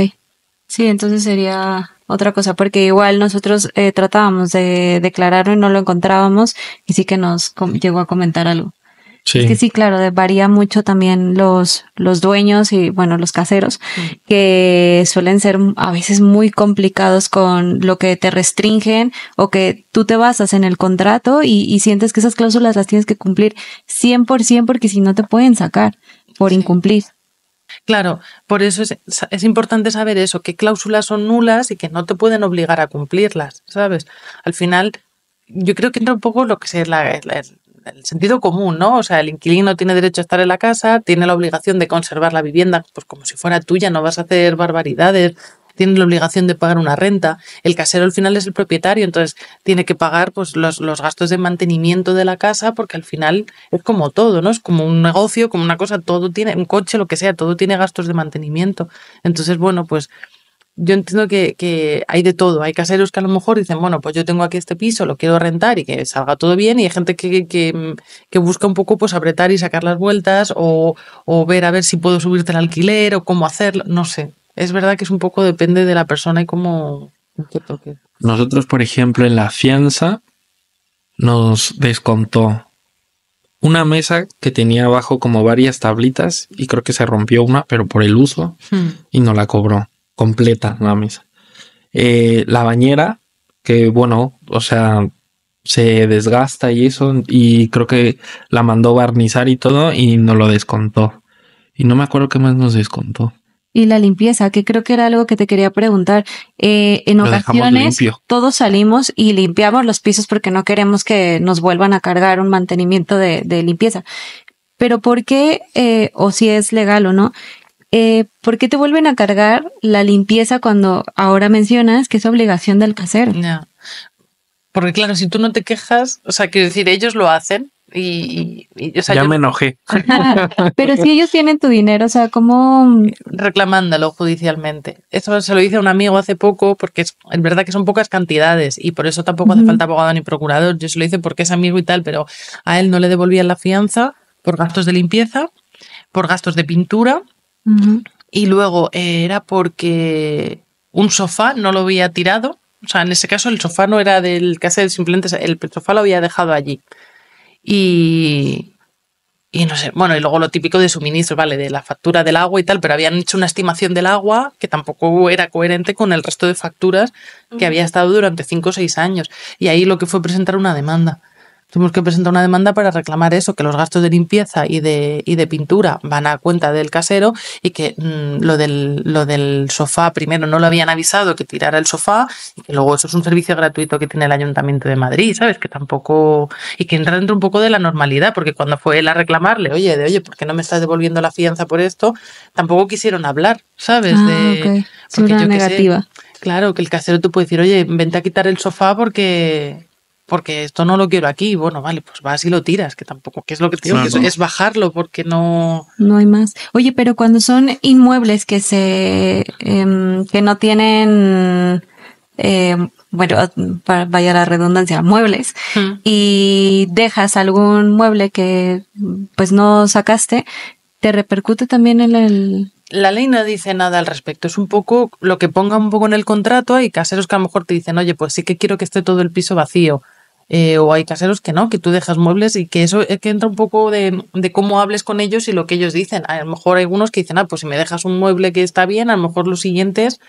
Sí, entonces sería otra cosa, porque igual nosotros tratábamos de declararlo y no lo encontrábamos y sí que nos llegó a comentar algo. Sí. Es que sí, claro, varía mucho también los dueños y, bueno, los caseros, que suelen ser a veces muy complicados con lo que te restringen o que tú te basas en el contrato y sientes que esas cláusulas las tienes que cumplir 100% porque si no te pueden sacar por incumplir. Claro, por eso es importante saber eso, qué cláusulas son nulas y que no te pueden obligar a cumplirlas, ¿sabes? Al final, yo creo que entra un poco lo que es el sentido común, ¿no? O sea, el inquilino tiene derecho a estar en la casa, tiene la obligación de conservar la vivienda, pues como si fuera tuya, no vas a hacer barbaridades, tiene la obligación de pagar una renta. El casero al final es el propietario, entonces tiene que pagar pues los gastos de mantenimiento de la casa, porque al final es como todo, ¿no? Es como un negocio, como una cosa, todo tiene, un coche, lo que sea, todo tiene gastos de mantenimiento. Entonces, bueno, pues yo entiendo que hay de todo. Hay caseros que a lo mejor dicen, bueno, pues yo tengo aquí este piso, lo quiero rentar y que salga todo bien. Y hay gente que busca un poco pues apretar y sacar las vueltas o ver a ver si puedo subirte el alquiler o cómo hacerlo. No sé. Es verdad que es un poco depende de la persona y cómo te toque. Nosotros, por ejemplo, en la fianza nos descontó una mesa que tenía abajo como varias tablitas y creo que se rompió una, pero por el uso y no la cobró completa la mesa. La bañera, que bueno, o sea, se desgasta y eso, y creo que la mandó barnizar y todo y nos lo descontó. Y no me acuerdo qué más nos descontó. Y la limpieza, que creo que era algo que te quería preguntar. En Lo ocasiones limpio. todos salimos y limpiamos los pisos porque no queremos que nos vuelvan a cargar un mantenimiento de limpieza. Pero ¿por qué, o si es legal o no, por qué te vuelven a cargar la limpieza cuando ahora mencionas que es obligación del casero? Ya. Porque claro, si tú no te quejas, o sea, quiero decir, ellos lo hacen o sea, ya yo me enojé. Pero si ellos tienen tu dinero, o sea, ¿cómo? reclamándolo judicialmente. Eso se lo hice a un amigo hace poco porque es verdad que son pocas cantidades y por eso tampoco hace falta abogado ni procurador. Yo se lo hice porque es amigo y tal, pero a él no le devolvían la fianza por gastos de limpieza, por gastos de pintura y luego era porque un sofá no lo había tirado. O sea, en ese caso el sofá no era del casero, simplemente el sofá lo había dejado allí. Y no sé, bueno, y luego lo típico de suministros, ¿vale? De la factura del agua y tal, pero habían hecho una estimación del agua que tampoco era coherente con el resto de facturas que había estado durante 5 o 6 años. Y ahí lo que fue presentar una demanda. Tuvimos que presentar una demanda para reclamar eso, que los gastos de limpieza y de pintura van a cuenta del casero y que lo del sofá primero no lo habían avisado que tirara el sofá y que luego eso es un servicio gratuito que tiene el Ayuntamiento de Madrid, ¿sabes? Que tampoco... Y que entra dentro un poco de la normalidad, porque cuando fue él a reclamarle, oye, ¿por qué no me estás devolviendo la fianza por esto? Tampoco quisieron hablar, ¿sabes? Okay. Porque una negativa. Claro, que el casero te puede decir, oye, vente a quitar el sofá porque esto no lo quiero aquí. Bueno, vale, pues vas y lo tiras, que tampoco, que es lo que te digo, que es bajarlo porque no... No hay más. Oye, pero cuando son inmuebles que que no tienen, bueno, vaya la redundancia, muebles, y dejas algún mueble que pues no sacaste, ¿te repercute también en el...? La ley no dice nada al respecto, es un poco lo que ponga un poco en el contrato. Hay caseros que a lo mejor te dicen, oye, pues sí que quiero que esté todo el piso vacío. O hay caseros que no, que tú dejas muebles y que eso es que entra un poco de cómo hables con ellos y lo que ellos dicen. A lo mejor hay algunos que dicen, pues si me dejas un mueble que está bien, a lo mejor los siguientes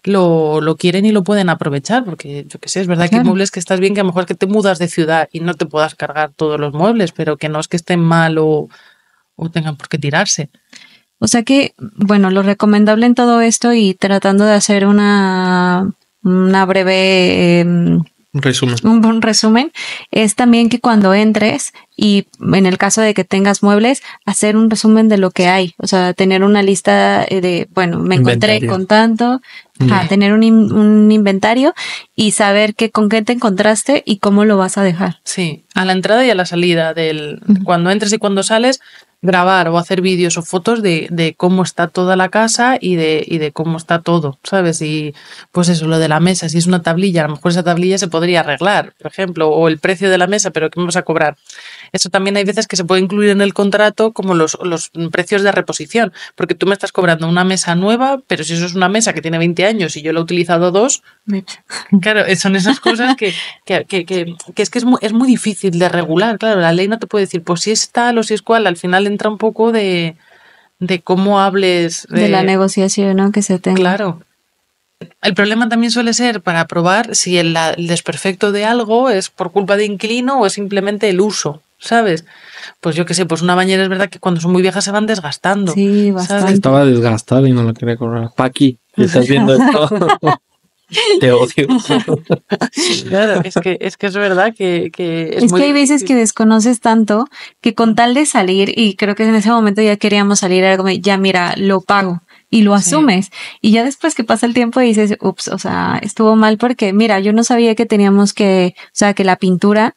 lo quieren y lo pueden aprovechar, porque yo qué sé, es verdad que hay muebles que estás bien, que a lo mejor que te mudas de ciudad y no te puedas cargar todos los muebles, pero que no es que estén mal o tengan por qué tirarse. O sea que, bueno, lo recomendable en todo esto y tratando de hacer una breve... Un resumen es también que cuando entres y en el caso de que tengas muebles, hacer un resumen de lo que hay, o sea, tener una lista de, bueno, me encontré con tanto, tener un inventario y saber con qué te encontraste y cómo lo vas a dejar. Sí, a la entrada y a la salida cuando entres y cuando sales, grabar o hacer vídeos o fotos de cómo está toda la casa y de cómo está todo, ¿sabes? Y pues eso, lo de la mesa, si es una tablilla, a lo mejor esa tablilla se podría arreglar, por ejemplo, o el precio de la mesa, pero ¿qué me vas a cobrar? Eso también hay veces que se puede incluir en el contrato como los precios de reposición, porque tú me estás cobrando una mesa nueva, pero si eso es una mesa que tiene 20 años y yo la he utilizado 2, claro, son esas cosas que es muy difícil de regular. Claro, la ley no te puede decir, pues si es tal o si es cual, al final entra un poco de cómo hables. De la negociación, ¿no? Que se tenga. Claro. El problema también suele ser para probar si el desperfecto de algo es por culpa de inquilino o es simplemente el uso, ¿sabes? Pues yo qué sé, pues una bañera es verdad que cuando son muy viejas se van desgastando. Sí, bastante. ¿sabes? Estaba desgastada y no la quería cobrar. Paqui, ¿estás viendo esto? Te odio. Claro, es que es verdad que es que hay veces que desconoces tanto que con tal de salir, y creo que en ese momento ya queríamos salir, era como, ya mira, lo pago. Y lo asumes. Sí. Y ya después que pasa el tiempo dices, ups, o sea, estuvo mal porque, mira, yo no sabía que teníamos que, o sea, que la pintura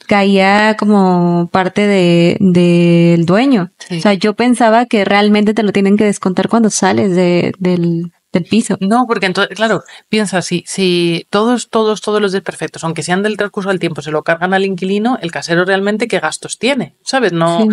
caía como parte del dueño. Sí. O sea, yo pensaba que realmente te lo tienen que descontar cuando sales del piso. No, porque entonces, claro, piensa, si todos los desperfectos, aunque sean del transcurso del tiempo, se lo cargan al inquilino, el casero realmente ¿qué gastos tiene? ¿Sabes? No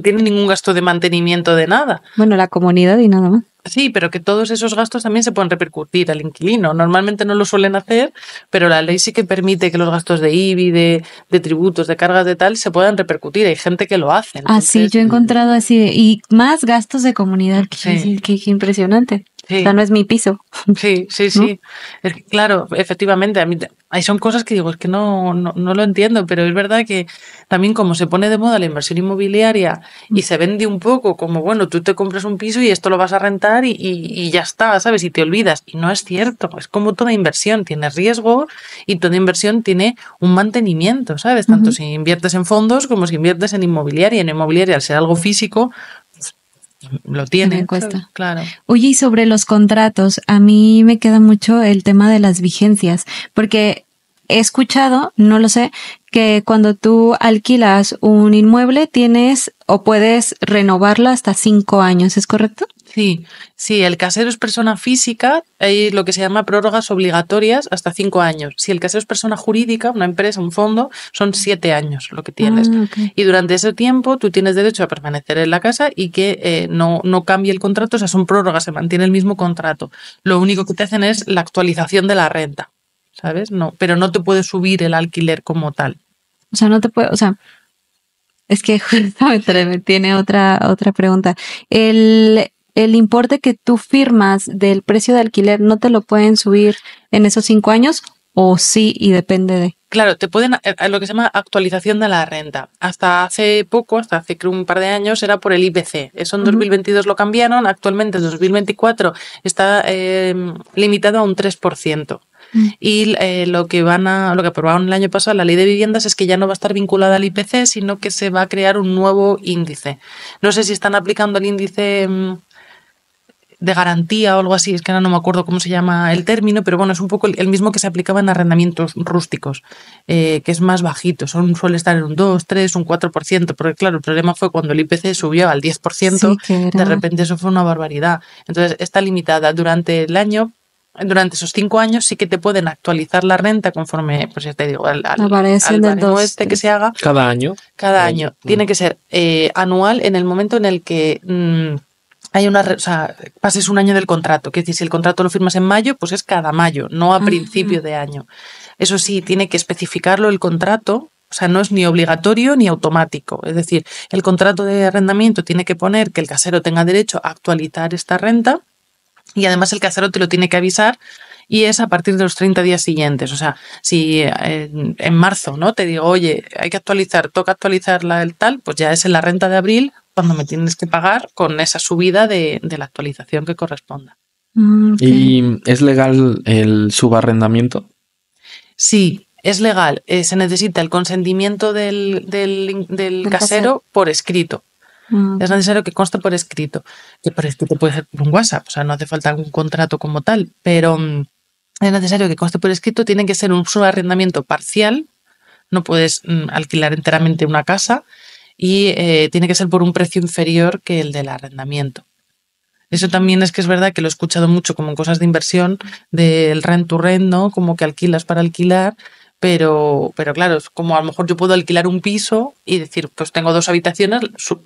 tiene ningún gasto de mantenimiento de nada. Bueno, la comunidad y nada más. Sí, pero que todos esos gastos también se pueden repercutir al inquilino. Normalmente no lo suelen hacer, pero la ley sí que permite que los gastos de IBI, de tributos, de cargas de tal, se puedan repercutir. Hay gente que lo hace. Entonces, sí, yo he encontrado así, y más gastos de comunidad, que impresionante. Sí. O sea, no es mi piso. Sí. ¿No? Claro, efectivamente, a mí ahí son cosas que digo, es que no lo entiendo, pero es verdad que también como se pone de moda la inversión inmobiliaria y se vende un poco como, bueno, tú te compras un piso y esto lo vas a rentar y ya está, ¿sabes? Y te olvidas. Y no es cierto, es como toda inversión, tiene riesgo y toda inversión tiene un mantenimiento, ¿sabes? Tanto si inviertes en fondos como si inviertes en inmobiliaria. En inmobiliaria, al ser algo físico, lo tiene, cuesta. Claro. Oye, y sobre los contratos, a mí me queda mucho el tema de las vigencias, porque he escuchado, no lo sé, que cuando tú alquilas un inmueble tienes o puedes renovarlo hasta 5 años, ¿es correcto? Sí, el casero es persona física, hay lo que se llama prórrogas obligatorias hasta 5 años. Si el casero es persona jurídica, una empresa, un fondo, son 7 años lo que tienes. Okay. Y durante ese tiempo tú tienes derecho a permanecer en la casa y que no cambie el contrato, o sea, son prórrogas, se mantiene el mismo contrato. Lo único que te hacen es la actualización de la renta, ¿sabes? No, pero no te puede subir el alquiler como tal. O sea, no te puede, o sea, es que justamente me tiene otra pregunta. El importe que tú firmas del precio de alquiler, ¿no te lo pueden subir en esos 5 años? ¿O sí y depende de? Claro, te pueden, lo que se llama actualización de la renta. Hasta hace poco, hasta hace creo un par de años, era por el IPC. Eso en 2022 lo cambiaron, actualmente en 2024 está limitado a un 3%. Y lo que aprobaron el año pasado, la ley de viviendas, es que ya no va a estar vinculada al IPC, sino que se va a crear un nuevo índice. No sé si están aplicando el índice de garantía o algo así, es que ahora no me acuerdo cómo se llama el término, pero bueno, es un poco el mismo que se aplicaba en arrendamientos rústicos, que es más bajito, suele estar en un 2, 3, un 4%, porque claro, el problema fue cuando el IPC subió al 10%, de repente eso fue una barbaridad. Entonces, está limitada durante el año. Durante esos 5 años sí que te pueden actualizar la renta conforme, pues ya te digo, al baremo que se haga. ¿Cada año? Cada año. Tiene que ser anual en el momento en el que hay pases un año del contrato. Que es decir, si el contrato lo firmas en mayo, pues es cada mayo, no a principio de año. Eso sí, tiene que especificarlo el contrato. O sea, no es ni obligatorio ni automático. Es decir, el contrato de arrendamiento tiene que poner que el casero tenga derecho a actualizar esta renta. Y además el casero te lo tiene que avisar y es a partir de los 30 días siguientes. O sea, si en marzo, ¿no? Te digo, oye, hay que toca actualizar el tal, pues ya es en la renta de abril cuando me tienes que pagar con esa subida de la actualización que corresponda. Okay. ¿Y es legal el subarrendamiento? Sí, es legal. Se necesita el consentimiento del casero por escrito. Es necesario que conste por escrito, que por escrito puede ser por un WhatsApp, o sea, no hace falta un contrato como tal, pero es necesario que conste por escrito, tiene que ser un subarrendamiento parcial, no puedes alquilar enteramente una casa y tiene que ser por un precio inferior que el del arrendamiento. Eso también es que es verdad que lo he escuchado mucho como en cosas de inversión, del rent to rent, ¿no? Como que alquilas para alquilar, pero claro, es como a lo mejor yo puedo alquilar un piso y decir, pues tengo 2 habitaciones,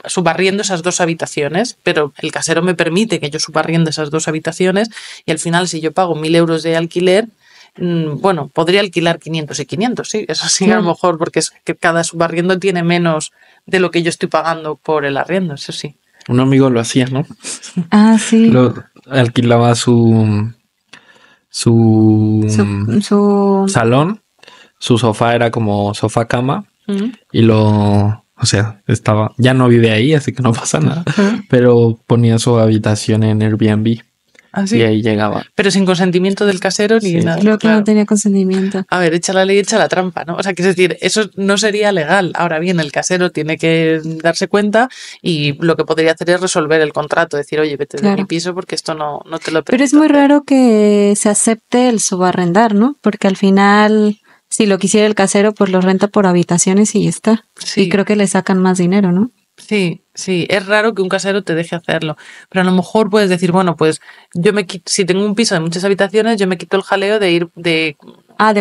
subarriendo esas 2 habitaciones, pero el casero me permite que yo subarriende esas 2 habitaciones y al final si yo pago 1.000 euros de alquiler, bueno, podría alquilar 500 y 500, sí, eso sí, a lo mejor, porque es que cada subarriendo tiene menos de lo que yo estoy pagando por el arriendo, eso sí. Un amigo lo hacía, ¿no? Ah, sí. Alquilaba su salón, su sofá era como sofá cama y o sea, ya no vive ahí, así que no pasa nada, pero ponía su habitación en Airbnb. ¿Ah, sí? Y ahí llegaba. Pero sin consentimiento del casero ni nada. Creo que no tenía consentimiento. A ver, echa la ley, echa la trampa, ¿no? O sea, quiero decir, eso no sería legal. Ahora bien, el casero tiene que darse cuenta y lo que podría hacer es resolver el contrato, decir, oye, vete de mi piso porque esto no te lo permito. Pero es muy raro que se acepte el subarrendar, ¿no? Porque al final, si lo quisiera el casero, pues lo renta por habitaciones y ya está. Sí. Y creo que le sacan más dinero, ¿no? Sí, es raro que un casero te deje hacerlo, pero a lo mejor puedes decir, bueno, pues si tengo un piso de muchas habitaciones, yo me quito el jaleo de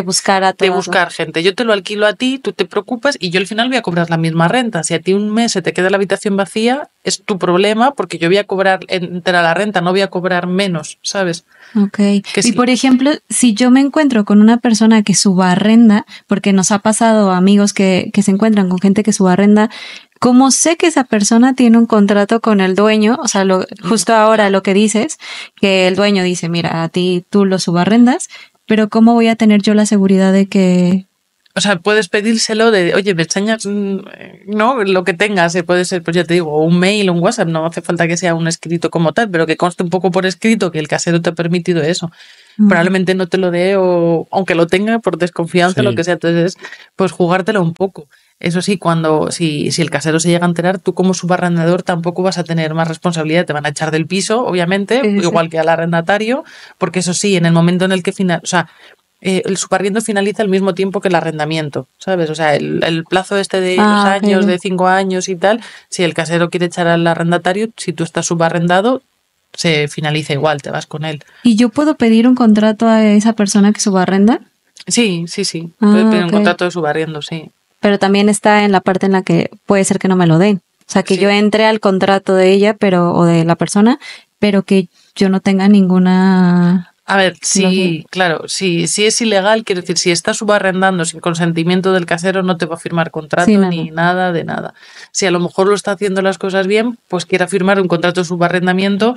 buscar gente. Yo te lo alquilo a ti, tú te preocupas y yo al final voy a cobrar la misma renta. Si a ti un mes se te queda la habitación vacía, es tu problema porque yo voy a cobrar entera la renta, no voy a cobrar menos, ¿sabes? Ok. Y por ejemplo, si yo me encuentro con una persona que subarrenda, porque nos ha pasado amigos que se encuentran con gente que subarrenda, ¿cómo sé que esa persona tiene un contrato con el dueño? O sea, justo ahora lo que dices, que el dueño dice, mira, a ti tú lo subarrendas, pero ¿cómo voy a tener yo la seguridad de que...? O sea, puedes pedírselo de, oye, me enseñas, ¿no? Lo que tengas, puede ser, pues ya te digo, un mail, un WhatsApp, no hace falta que sea un escrito como tal, pero que conste un poco por escrito que el casero te ha permitido eso. Probablemente no te lo dé o aunque lo tenga por desconfianza, lo que sea, entonces pues jugártelo un poco. Eso sí, si el casero se llega a enterar, tú como subarrendador tampoco vas a tener más responsabilidad, te van a echar del piso, obviamente, igual que al arrendatario, porque eso sí, en el momento en el que el subarriendo finaliza al mismo tiempo que el arrendamiento, ¿sabes? O sea, el plazo de 2 años, de 5 años y tal, si el casero quiere echar al arrendatario, si tú estás subarrendado, se finaliza igual, te vas con él. ¿Y yo puedo pedir un contrato a esa persona que subarrenda? Sí. Puedes pedir un contrato de subarriendo, sí. Pero también está en la parte en la que puede ser que no me lo den. O sea, que yo entre al contrato de ella, o de la persona, pero que yo no tenga ninguna... A ver, sí, claro, si es ilegal, quiero decir, si estás subarrendando sin consentimiento del casero, no te va a firmar contrato ni nada de nada. Si a lo mejor lo está haciendo las cosas bien, pues quiera firmar un contrato de subarrendamiento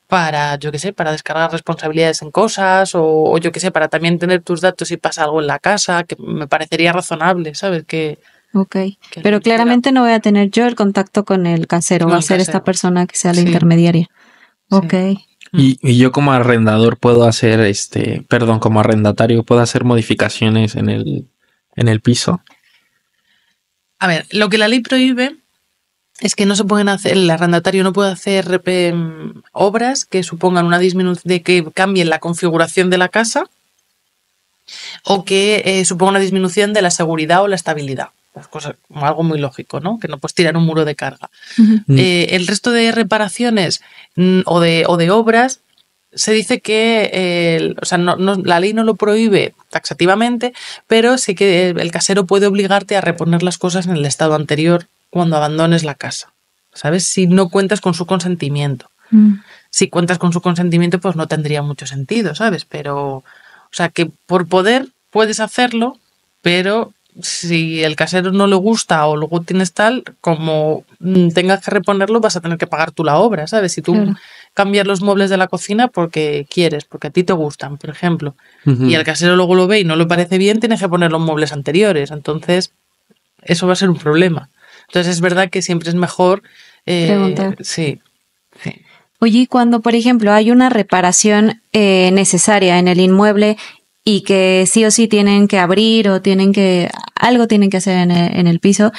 para, yo qué sé, para descargar responsabilidades en cosas o yo qué sé, para también tener tus datos si pasa algo en la casa, que me parecería razonable, ¿sabes? Pero claramente no voy a tener yo el contacto con el casero, va a ser esta persona que sea la intermediaria. Sí. Y yo como arrendador puedo hacer, como arrendatario, puedo hacer modificaciones en el piso. A ver, lo que la ley prohíbe es que no se pueden hacer, el arrendatario no puede hacer obras que supongan una disminución, de que cambien la configuración de la casa o que suponga una disminución de la seguridad o la estabilidad. Pues cosas, como algo muy lógico, ¿no? Que no puedes tirar un muro de carga. El resto de reparaciones o de obras se dice que la ley no lo prohíbe taxativamente, pero sí que el casero puede obligarte a reponer las cosas en el estado anterior cuando abandones la casa, ¿sabes? Si no cuentas con su consentimiento. Si cuentas con su consentimiento, pues no tendría mucho sentido, ¿sabes? Pero, o sea, que por poder puedes hacerlo, pero si el casero no le gusta o luego tienes tal, como tengas que reponerlo, vas a tener que pagar tú la obra, ¿sabes? Si tú cambias los muebles de la cocina porque quieres, porque a ti te gustan, por ejemplo, y el casero luego lo ve y no le parece bien, tienes que poner los muebles anteriores. Entonces, eso va a ser un problema. Entonces, es verdad que siempre es mejor preguntar. Sí. Oye, y cuando, por ejemplo, hay una reparación necesaria en el inmueble y que sí o sí tienen que abrir o algo tienen que hacer en el piso,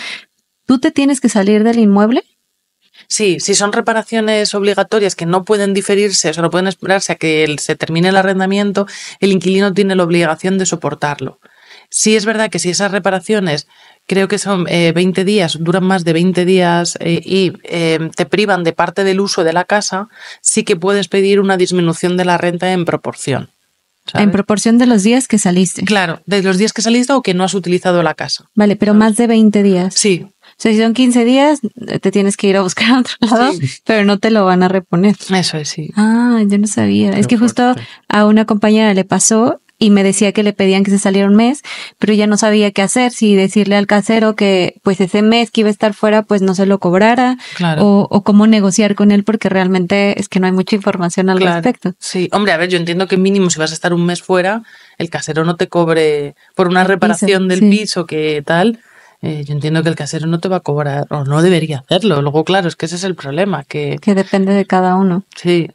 ¿tú te tienes que salir del inmueble? Sí, si son reparaciones obligatorias que no pueden diferirse, o sea, no pueden esperarse a que se termine el arrendamiento, el inquilino tiene la obligación de soportarlo. Sí es verdad que si esas reparaciones creo que son 20 días, duran más de 20 días y te privan de parte del uso de la casa, sí que puedes pedir una disminución de la renta en proporción. ¿Sabes? En proporción de los días que saliste. Claro, de los días que saliste o que no has utilizado la casa. Vale, pero más de 20 días. Sí. O sea, si son 15 días, te tienes que ir a buscar a otro lado, pero no te lo van a reponer. Eso es, sí. Ah, yo no sabía. Qué es que justo fuerte. a una compañera le pasó y me decía que le pedían que se saliera un mes, pero ella no sabía qué hacer, si decirle al casero que pues ese mes que iba a estar fuera pues no se lo cobrara, Claro. o cómo negociar con él, porque realmente es que no hay mucha información al respecto. Sí, hombre, a ver, yo entiendo que mínimo si vas a estar un mes fuera, el casero no te cobre por una reparación del piso que tal. Yo entiendo que el casero no te va a cobrar, o no debería hacerlo. Luego, claro, es que ese es el problema, que depende de cada uno. Sí.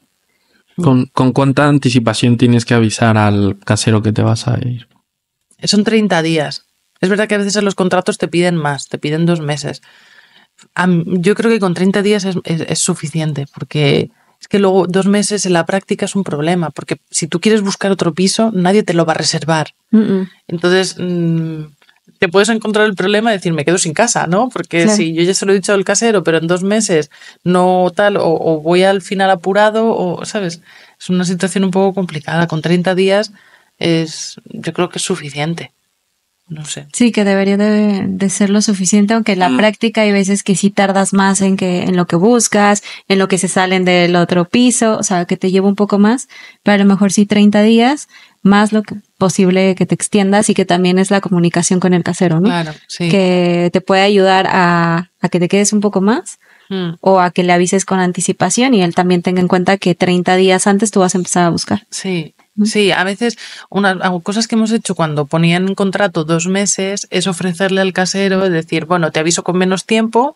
¿Con cuánta anticipación tienes que avisar al casero que te vas a ir? Son 30 días. Es verdad que a veces en los contratos te piden más, te piden 2 meses. Yo creo que con 30 días es suficiente, porque es que luego 2 meses en la práctica es un problema, porque si tú quieres buscar otro piso, nadie te lo va a reservar. Entonces, te puedes encontrar el problema de decir, me quedo sin casa, ¿no? Porque claro, si yo ya se lo he dicho al casero, pero en 2 meses no tal, o voy al final apurado, o, ¿sabes? Es una situación un poco complicada. Con 30 días yo creo que es suficiente. No sé. Sí, que debería de ser lo suficiente, aunque en la práctica hay veces que sí tardas más en lo que buscas, en lo que se salen del otro piso, o sea, que te lleva un poco más, pero a lo mejor sí 30 días, más lo que posible que te extiendas, y que también es la comunicación con el casero, ¿no? Claro, sí. Que te puede ayudar a que te quedes un poco más, o a que le avises con anticipación y él también tenga en cuenta que 30 días antes tú vas a empezar a buscar. Sí. Sí, a veces cosas que hemos hecho cuando ponían en contrato 2 meses es ofrecerle al casero, es decir, bueno, te aviso con menos tiempo,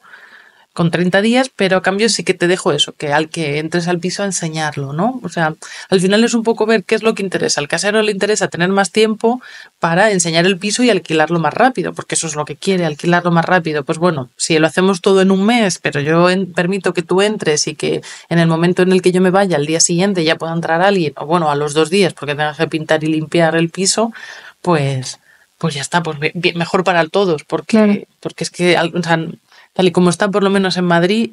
con 30 días, pero a cambio sí que te dejo eso, que al que entres al piso a enseñarlo, ¿no? O sea, al final es un poco ver qué es lo que interesa. Al casero le interesa tener más tiempo para enseñar el piso y alquilarlo más rápido, porque eso es lo que quiere, alquilarlo más rápido. Pues bueno, si lo hacemos todo en un mes, pero yo permito que tú entres y que en el momento en el que yo me vaya, al día siguiente ya pueda entrar alguien, o bueno, a los 2 días, porque tengas que pintar y limpiar el piso, pues ya está, pues mejor para todos, porque es que, o sea, tal y como está por lo menos en Madrid,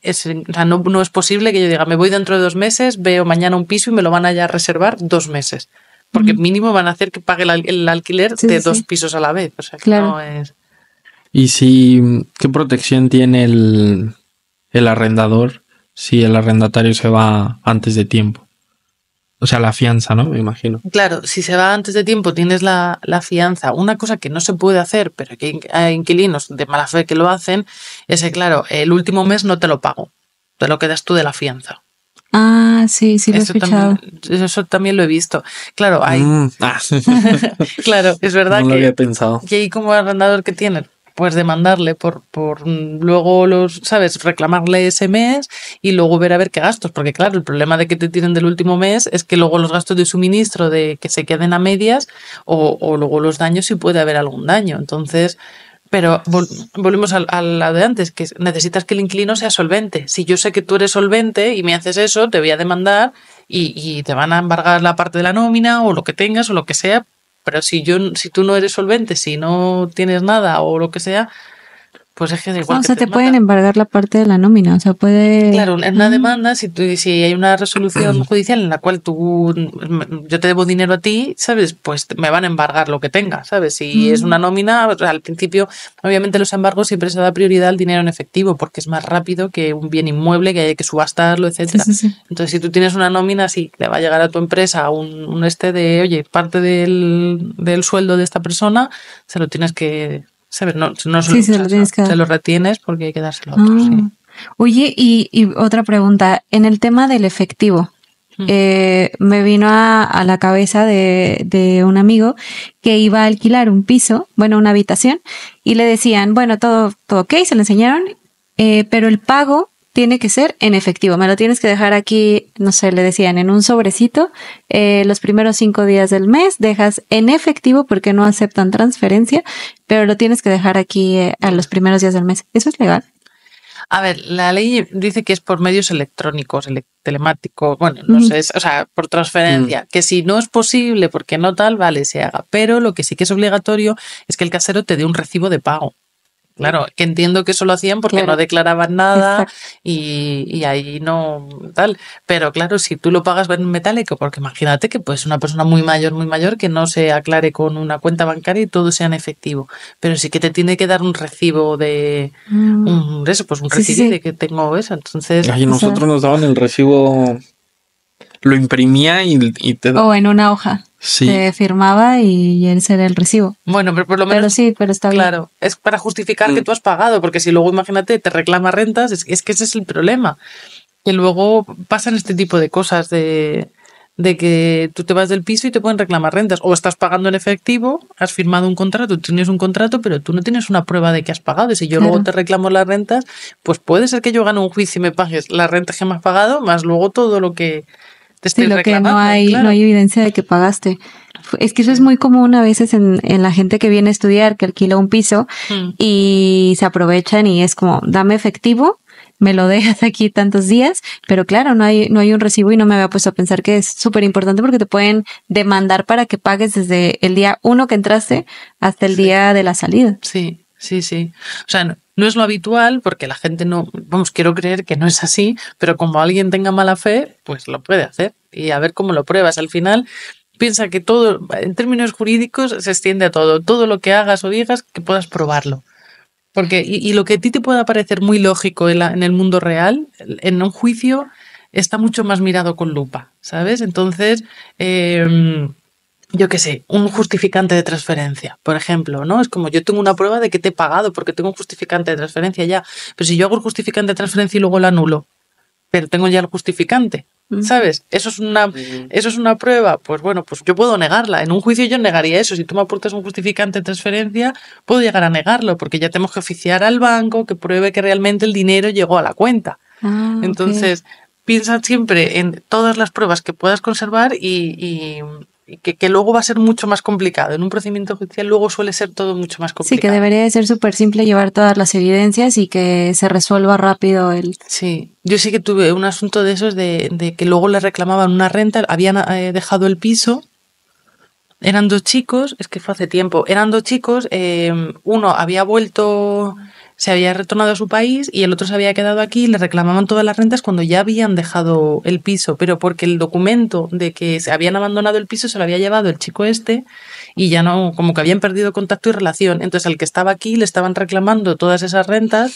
o sea, no es posible que yo diga, me voy dentro de 2 meses, veo mañana un piso y me lo van a ya reservar 2 meses. Porque mínimo van a hacer que pague el alquiler de 2 pisos a la vez. O sea, que no es... ¿Y qué protección tiene el arrendador si el arrendatario se va antes de tiempo? O sea, la fianza, ¿no? Me imagino. Claro, si se va antes de tiempo tienes la fianza. Una cosa que no se puede hacer, pero que hay inquilinos de mala fe que lo hacen, es que, claro, el último mes no te lo pago. Te lo quedas tú de la fianza. Ah, sí, lo he escuchado. Eso también lo he visto. Claro, hay... Claro, es verdad no lo había pensado. Y hay como arrendador que tiene, pues demandarle por luego ¿sabes? Reclamarle ese mes y luego ver a ver qué gastos, porque claro, el problema de que te tiren del último mes es que luego los gastos de suministro de que se queden a medias o luego los daños, si puede haber algún daño. Entonces, pero volvemos a la de antes, que necesitas que el inquilino sea solvente. Si yo sé que tú eres solvente y me haces eso, te voy a demandar y te van a embargar la parte de la nómina o lo que tengas o lo que sea. Pero si tú no eres solvente, si no tienes nada o lo que sea, pues es que da igual. O sea, te pueden embargar la parte de la nómina, o sea, puede... Claro, en una demanda, si hay una resolución judicial en la cual yo te debo dinero a ti, ¿sabes? Pues me van a embargar lo que tenga, ¿sabes? Si es una nómina, o sea, al principio, obviamente los embargos siempre se da prioridad al dinero en efectivo, porque es más rápido que un bien inmueble, que hay que subastarlo, etcétera. Sí. Entonces, si tú tienes una nómina, sí, le va a llegar a tu empresa un de, oye, parte del sueldo de esta persona, se lo tienes que... ¿sabes? No se lo retienes porque hay que dárselo a otros. Sí. Oye, y otra pregunta. En el tema del efectivo, me vino a la cabeza de un amigo que iba a alquilar un piso, bueno, una habitación, y le decían, bueno, todo ok, se lo enseñaron, pero el pago tiene que ser en efectivo. Me lo tienes que dejar aquí, no sé, le decían, en un sobrecito, los primeros 5 días del mes, dejas en efectivo porque no aceptan transferencia, pero lo tienes que dejar aquí a los primeros días del mes. ¿Eso es legal? A ver, la ley dice que es por medios electrónicos, telemáticos, bueno, no sé, o sea, por transferencia, que si no es posible, porque no tal, vale, se haga. Pero lo que sí que es obligatorio es que el casero te dé un recibo de pago. Claro, que entiendo que eso lo hacían porque no declaraban nada y ahí no tal. Pero claro, si tú lo pagas en metálico, porque imagínate que pues una persona muy mayor que no se aclare con una cuenta bancaria y todo sea en efectivo. Pero sí que te tiene que dar un recibo de un recibo de que tengo eso. Entonces. Ay, nosotros nos daban el recibo, lo imprimía y te o en una hoja. Sí. Te firmaba y ese era el recibo. Bueno, pero por lo menos. Pero está bien. Claro, es para justificar que tú has pagado, porque si luego, imagínate, te reclama rentas, es que ese es el problema. Que luego pasan este tipo de cosas de que tú te vas del piso y te pueden reclamar rentas. O estás pagando en efectivo, has firmado un contrato, tienes un contrato, pero tú no tienes una prueba de que has pagado. Y si yo luego te reclamo las rentas, pues puede ser que yo gane un juicio y me pagues las rentas que me has pagado, más luego todo lo que te estoy reclamando. Que no hay evidencia de que pagaste. Es que eso es muy común a veces en la gente que viene a estudiar, que alquila un piso y se aprovechan y es como, dame efectivo, me lo dejas aquí tantos días, pero claro, no hay un recibo y no me había puesto a pensar que es súper importante porque te pueden demandar para que pagues desde el día 1 que entraste hasta el día de la salida. Sí. O sea, no es lo habitual porque la gente no, quiero creer que no es así, pero como alguien tenga mala fe, pues lo puede hacer y a ver cómo lo pruebas. Al final, piensa que todo, en términos jurídicos, se extiende a todo. Todo lo que hagas o digas, que puedas probarlo. Porque, y lo que a ti te pueda parecer muy lógico en el mundo real, en un juicio está mucho más mirado con lupa, ¿sabes? Entonces, yo qué sé, un justificante de transferencia, por ejemplo, ¿no? Es como yo tengo una prueba de que te he pagado porque tengo un justificante de transferencia ya, pero si yo hago el justificante de transferencia y luego lo anulo, pero tengo ya el justificante, ¿sabes? Eso es una prueba, pues bueno, pues yo puedo negarla. En un juicio yo negaría eso. Si tú me aportas un justificante de transferencia, puedo llegar a negarlo porque ya tenemos que oficiar al banco que pruebe que realmente el dinero llegó a la cuenta. Entonces, piensa siempre en todas las pruebas que puedas conservar y que luego va a ser mucho más complicado. En un procedimiento judicial luego suele ser todo mucho más complicado. Sí, que debería de ser súper simple llevar todas las evidencias y que se resuelva rápido el... Sí, yo sí que tuve un asunto de esos de que luego le reclamaban una renta, habían dejado el piso, eran 2 chicos, es que fue hace tiempo, eran 2 chicos, uno había vuelto... Se había retornado a su país y el otro se había quedado aquí y le reclamaban todas las rentas cuando ya habían dejado el piso, pero porque el documento de que se habían abandonado el piso se lo había llevado el chico este y ya no, como que habían perdido contacto y relación. Entonces al que estaba aquí le estaban reclamando todas esas rentas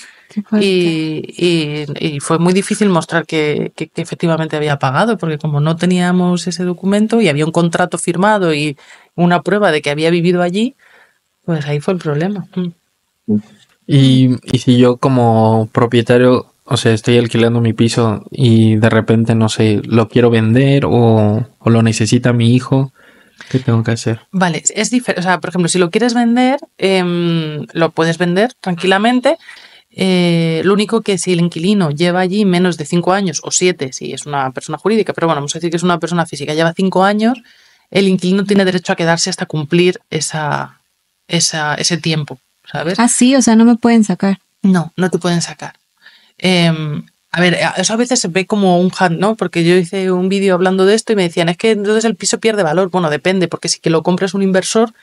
y fue muy difícil mostrar que efectivamente había pagado, porque como no teníamos ese documento y había un contrato firmado y una prueba de que había vivido allí, pues ahí fue el problema. Y si yo como propietario, o sea, estoy alquilando mi piso y de repente, no sé, lo quiero vender o lo necesita mi hijo, ¿qué tengo que hacer? Vale, es diferente. O sea, por ejemplo, si lo quieres vender, lo puedes vender tranquilamente. Lo único que si el inquilino lleva allí menos de 5 años o 7, si es una persona jurídica, pero bueno, vamos a decir que es una persona física, lleva 5 años, el inquilino tiene derecho a quedarse hasta cumplir ese tiempo. ¿Sabes? Ah, sí, o sea, no me pueden sacar. No te pueden sacar. A ver, eso a veces se ve como un hand, ¿no? Porque yo hice un vídeo hablando de esto y me decían, es que entonces el piso pierde valor. Bueno, depende, porque si que lo compras un inversor,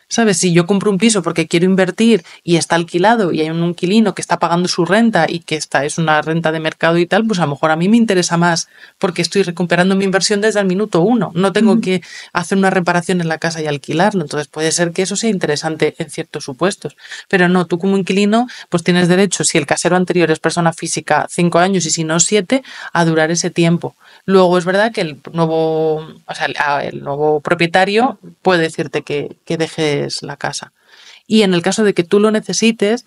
¿sabes? Si yo compro un piso porque quiero invertir y está alquilado y hay un inquilino que está pagando su renta y que esta es una renta de mercado y tal, pues a lo mejor a mí me interesa más porque estoy recuperando mi inversión desde el minuto 1. No tengo que hacer una reparación en la casa y alquilarlo. Entonces puede ser que eso sea interesante en ciertos supuestos. Pero no, tú como inquilino pues tienes derecho, si el casero anterior es persona física, 5 años y si no 7, a durar ese tiempo. Luego es verdad que el nuevo propietario puede decirte que dejes la casa. Y en el caso de que tú lo necesites,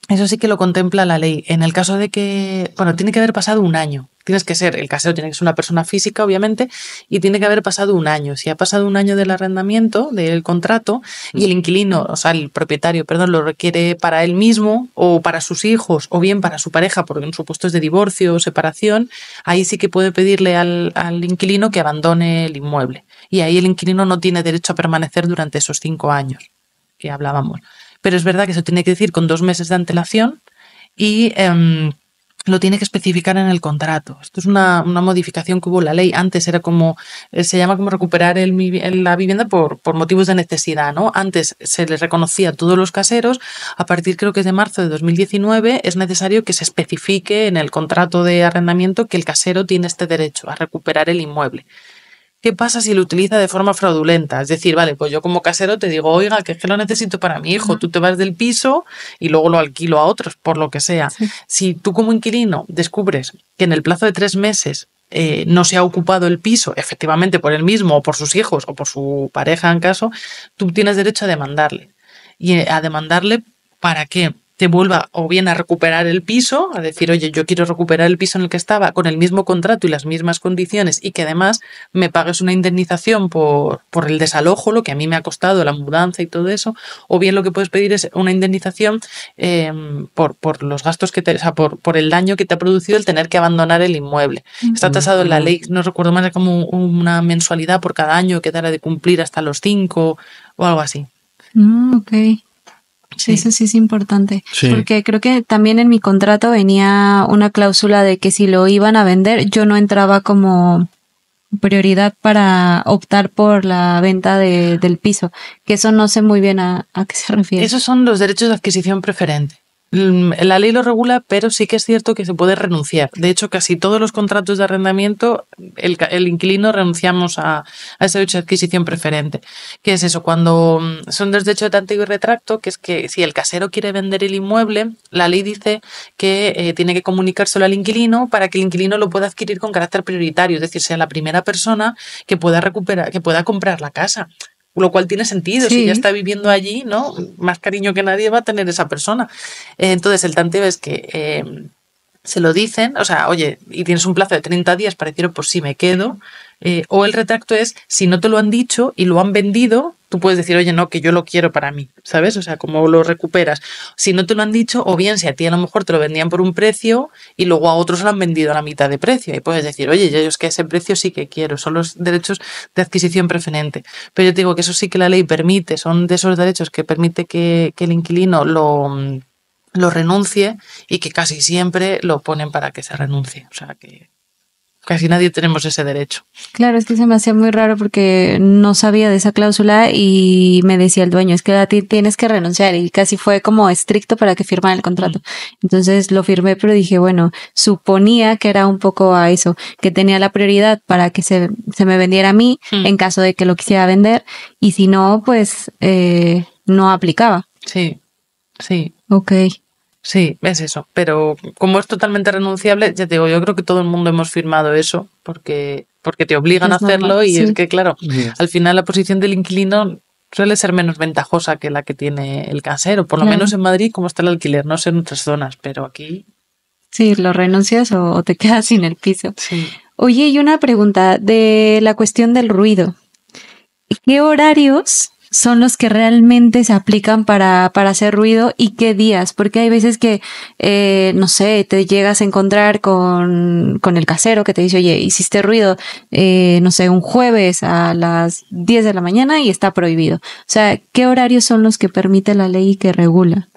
eso sí que lo contempla la ley. En el caso de que, tiene que haber pasado un año. El casero tiene que ser una persona física, obviamente, y tiene que haber pasado un año. Si ha pasado un año del arrendamiento, del contrato, y el inquilino, o sea, el propietario, lo requiere para él mismo o para sus hijos o bien para su pareja, porque en supuestos de divorcio o separación, ahí sí que puede pedirle al inquilino que abandone el inmueble. Y ahí el inquilino no tiene derecho a permanecer durante esos 5 años que hablábamos. Pero es verdad que eso tiene que decir con 2 meses de antelación y lo tiene que especificar en el contrato. Esto es una modificación que hubo en la ley. Antes era como, se llama como recuperar la vivienda por motivos de necesidad, ¿no? Antes se les reconocía a todos los caseros. A partir, creo que es de marzo de 2019, es necesario que se especifique en el contrato de arrendamiento que el casero tiene este derecho a recuperar el inmueble. ¿Qué pasa si lo utiliza de forma fraudulenta? Es decir, vale, pues yo como casero te digo, oiga, que es que lo necesito para mi hijo, tú te vas del piso y luego lo alquilo a otros, por lo que sea. Sí. Si tú como inquilino descubres que en el plazo de 3 meses no se ha ocupado el piso, efectivamente por él mismo o por sus hijos o por su pareja en caso, tú tienes derecho a demandarle. Y a demandarle ¿para qué? Te vuelva o bien a recuperar el piso, a decir, oye, yo quiero recuperar el piso en el que estaba con el mismo contrato y las mismas condiciones y que además me pagues una indemnización por el desalojo, lo que a mí me ha costado la mudanza y todo eso, o bien lo que puedes pedir es una indemnización por los gastos que o sea, por el daño que te ha producido el tener que abandonar el inmueble. Está tasado en la ley, no recuerdo más, como una mensualidad por cada año que te hará de cumplir hasta los 5 o algo así. Ok. Sí. Eso sí es importante, porque creo que también en mi contrato venía una cláusula de que si lo iban a vender, yo no entraba como prioridad para optar por la venta del piso, que eso no sé muy bien a qué se refiere. Esos son los derechos de adquisición preferente. La ley lo regula, pero sí que es cierto que se puede renunciar. De hecho, casi todos los contratos de arrendamiento, el inquilino renunciamos a ese derecho de adquisición preferente. ¿Qué es eso? Cuando son dos derechos de tanteo y retracto, que es que si el casero quiere vender el inmueble, la ley dice que tiene que comunicárselo al inquilino para que el inquilino lo pueda adquirir con carácter prioritario, es decir, sea la primera persona que pueda comprar la casa. Lo cual tiene sentido, si ya está viviendo allí, ¿no? Más cariño que nadie va a tener esa persona. Entonces, el tanteo es que se lo dicen, o sea, oye, y tienes un plazo de 30 días para decir, pues sí, me quedo. O el retracto es, si no te lo han dicho y lo han vendido, tú puedes decir, oye, no, que yo lo quiero para mí, ¿sabes? O sea, ¿cómo lo recuperas? Si no te lo han dicho, o bien si a ti a lo mejor te lo vendían por un precio y luego a otros lo han vendido a la mitad de precio. Y puedes decir, oye, yo es que ese precio sí que quiero, son los derechos de adquisición preferente. Pero yo te digo que eso sí que la ley permite, son de esos derechos que permite que el inquilino lo renuncie y que casi siempre lo ponen para que se renuncie. O sea, que casi nadie tenemos ese derecho. Claro, es que se me hacía muy raro porque no sabía de esa cláusula y me decía el dueño, es que a ti tienes que renunciar, y casi fue como estricto para que firmara el contrato. Entonces lo firmé, pero dije, bueno, suponía que era un poco a eso, que tenía la prioridad para que se me vendiera a mí en caso de que lo quisiera vender, y si no, pues no aplicaba. Sí. Ok. Sí, es eso. Pero como es totalmente renunciable, ya te digo, yo creo que todo el mundo hemos firmado eso porque te obligan a hacerlo normal, y es que, claro, al final la posición del inquilino suele ser menos ventajosa que la que tiene el casero. Por lo menos en Madrid, como está el alquiler, no sé en otras zonas, pero aquí... Sí, lo renuncias o te quedas sin el piso. Sí. Oye, y una pregunta de la cuestión del ruido. ¿Qué horarios son los que realmente se aplican para hacer ruido y qué días? Porque hay veces que, no sé, te llegas a encontrar con el casero que te dice, oye, hiciste ruido, no sé, un jueves a las 10 de la mañana y está prohibido. O sea, ¿qué horarios son los que permite la ley y que regula?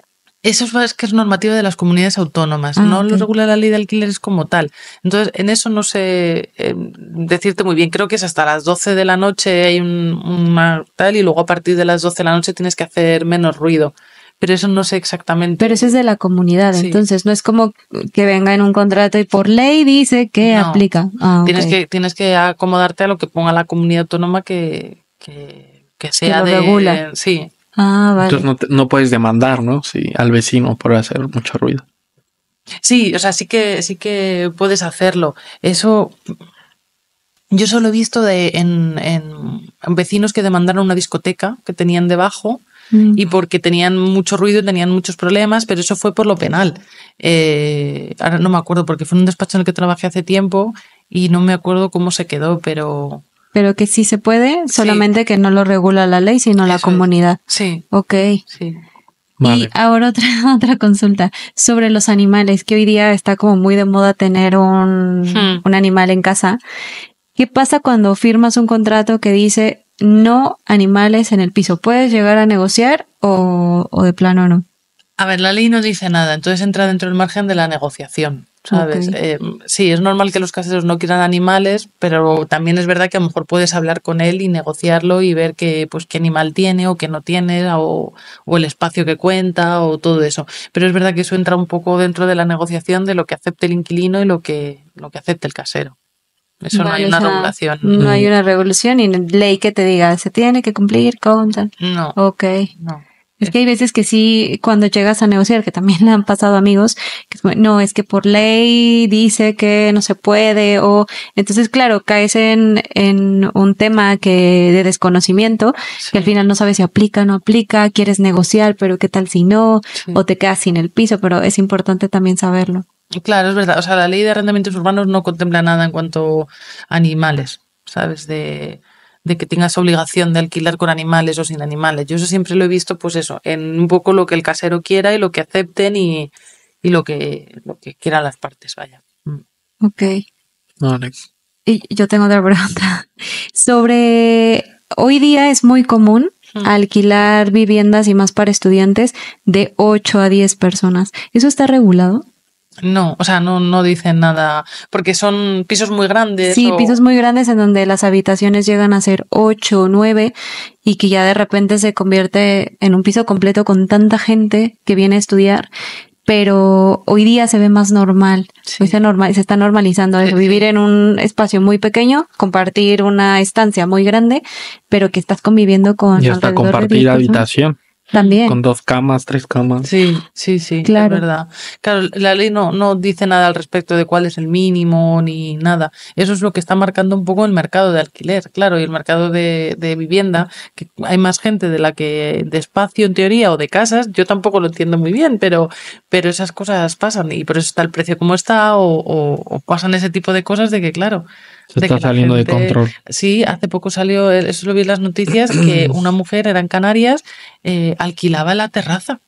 Eso es que es normativa de las comunidades autónomas, no lo regula la ley de alquileres como tal. Entonces, en eso no sé decirte muy bien. Creo que es hasta las 12 de la noche hay una tal, y luego a partir de las 12 de la noche tienes que hacer menos ruido. Pero eso no sé exactamente. Pero eso es de la comunidad, sí. Entonces no es como que venga en un contrato y por ley dice que aplica. Tienes que acomodarte a lo que ponga la comunidad autónoma que sea que lo regula. Sí. Vale. Entonces no puedes demandar, ¿no? Sí, al vecino por hacer mucho ruido. Sí, o sea, sí que puedes hacerlo. Eso yo solo he visto en vecinos que demandaron una discoteca que tenían debajo y porque tenían mucho ruido, tenían muchos problemas, pero eso fue por lo penal. Ahora no me acuerdo porque fue en un despacho en el que trabajé hace tiempo y no me acuerdo cómo se quedó, pero que sí se puede, solamente que no lo regula la ley, sino la comunidad. Sí. Ok. Sí. Vale. Y ahora otra consulta sobre los animales, que hoy día está como muy de moda tener un animal en casa. ¿Qué pasa cuando firmas un contrato que dice no animales en el piso? ¿Puedes llegar a negociar o de plano no? A ver, la ley no dice nada, entonces entra dentro del margen de la negociación, ¿sabes? Okay. Sí, es normal que los caseros no quieran animales, pero también es verdad que a lo mejor puedes hablar con él y negociarlo y ver pues, qué animal tiene o qué no tiene, o el espacio que cuenta o todo eso. Pero es verdad que eso entra un poco dentro de la negociación de lo que acepte el inquilino y lo que acepte el casero. Eso no hay una regulación. No hay una regulación y ley que te diga, se tiene que cumplir con tal. No. Ok. No. Es que hay veces que sí, cuando llegas a negociar, que también le han pasado amigos, que no, es que por ley dice que no se puede, o entonces, claro, caes en un tema de desconocimiento, Sí. que al final no sabes si aplica o no aplica, quieres negociar, pero qué tal si no, Sí. o te quedas sin el piso, pero es importante también saberlo. Claro, es verdad. O sea, la ley de arrendamientos urbanos no contempla nada en cuanto a animales, ¿sabes? De que tengas obligación de alquilar con animales o sin animales. Yo eso siempre lo he visto, pues eso, en un poco lo que el casero quiera y lo que acepten y lo que quieran las partes, vaya. Ok. Vale. Y yo tengo otra pregunta. Hoy día es muy común alquilar viviendas y más para estudiantes de 8 a 10 personas. ¿Eso está regulado? No, o sea, no dicen nada, porque son pisos muy grandes. Sí, pisos muy grandes en donde las habitaciones llegan a ser 8 o 9 y que ya de repente se convierte en un piso completo con tanta gente que viene a estudiar. Pero hoy día se ve más normal. Sí. Hoy se está normalizando eso, vivir en un espacio muy pequeño, compartir una estancia muy grande, pero que estás conviviendo con Y hasta alrededor de compartir 10 personas. habitación. También. Con 2 camas, 3 camas. Sí, Claro. es verdad. Claro, la ley no dice nada al respecto de cuál es el mínimo ni nada. Eso es lo que está marcando un poco el mercado de alquiler, claro, y el mercado de vivienda, que hay más gente de espacio en teoría o de casas. Yo tampoco lo entiendo muy bien, pero esas cosas pasan y por eso está el precio como está o pasan ese tipo de cosas de que, claro, Se está saliendo de control. Sí, hace poco salió, eso lo vi en las noticias, que una mujer era en Canarias, alquilaba la terraza.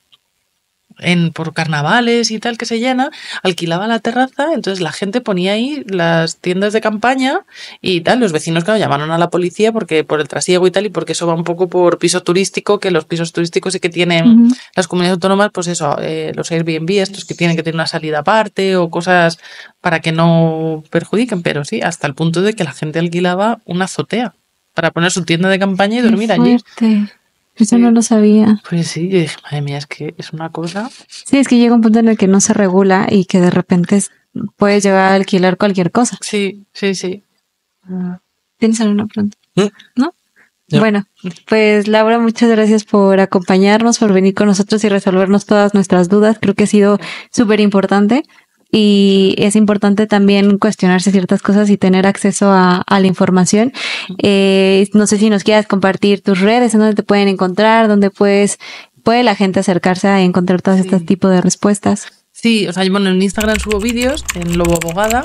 Por carnavales y tal que se llena, alquilaba la terraza, entonces la gente ponía ahí las tiendas de campaña y tal, los vecinos, claro, llamaron a la policía porque por el trasiego y tal, y porque eso va un poco por piso turístico, que los pisos turísticos sí que tienen las comunidades autónomas, pues eso, los Airbnb estos que tienen que tener una salida aparte o cosas para que no perjudiquen, pero sí, hasta el punto de que la gente alquilaba una azotea para poner su tienda de campaña y dormir allí. Eso no lo sabía. Pues sí, yo dije, madre mía, es que es una cosa. Sí, es que llega un punto en el que no se regula y que de repente puedes llegar a alquilar cualquier cosa. Sí. ¿Tienes alguna pregunta? ¿No? Ya. Bueno, pues Laura, muchas gracias por acompañarnos, por venir con nosotros y resolvernos todas nuestras dudas. Creo que ha sido súper importante. Y es importante también cuestionarse ciertas cosas y tener acceso a la información. No sé si nos quieras compartir tus redes, en dónde te pueden encontrar, dónde puede la gente acercarse a encontrar todos estos tipos de respuestas. Sí, o sea, bueno, en Instagram subo vídeos, en Lobo Abogada,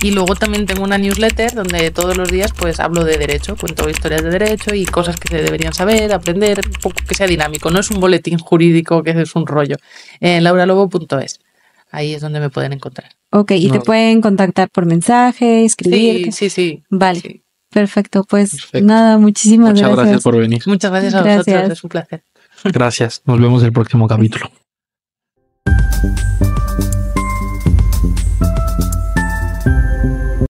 y luego también tengo una newsletter donde todos los días pues hablo de derecho, cuento historias de derecho y cosas que se deberían saber, aprender, un poco que sea dinámico, no es un boletín jurídico que es un rollo. lauralobo.es. Ahí es donde me pueden encontrar. Ok, y te pueden contactar por mensaje, escribir. Sí. Vale, sí. Perfecto. Pues Perfecto. Nada, muchísimas Muchas gracias. gracias por venir. Muchas gracias a vosotros, es un placer. Gracias. Nos vemos en el próximo capítulo.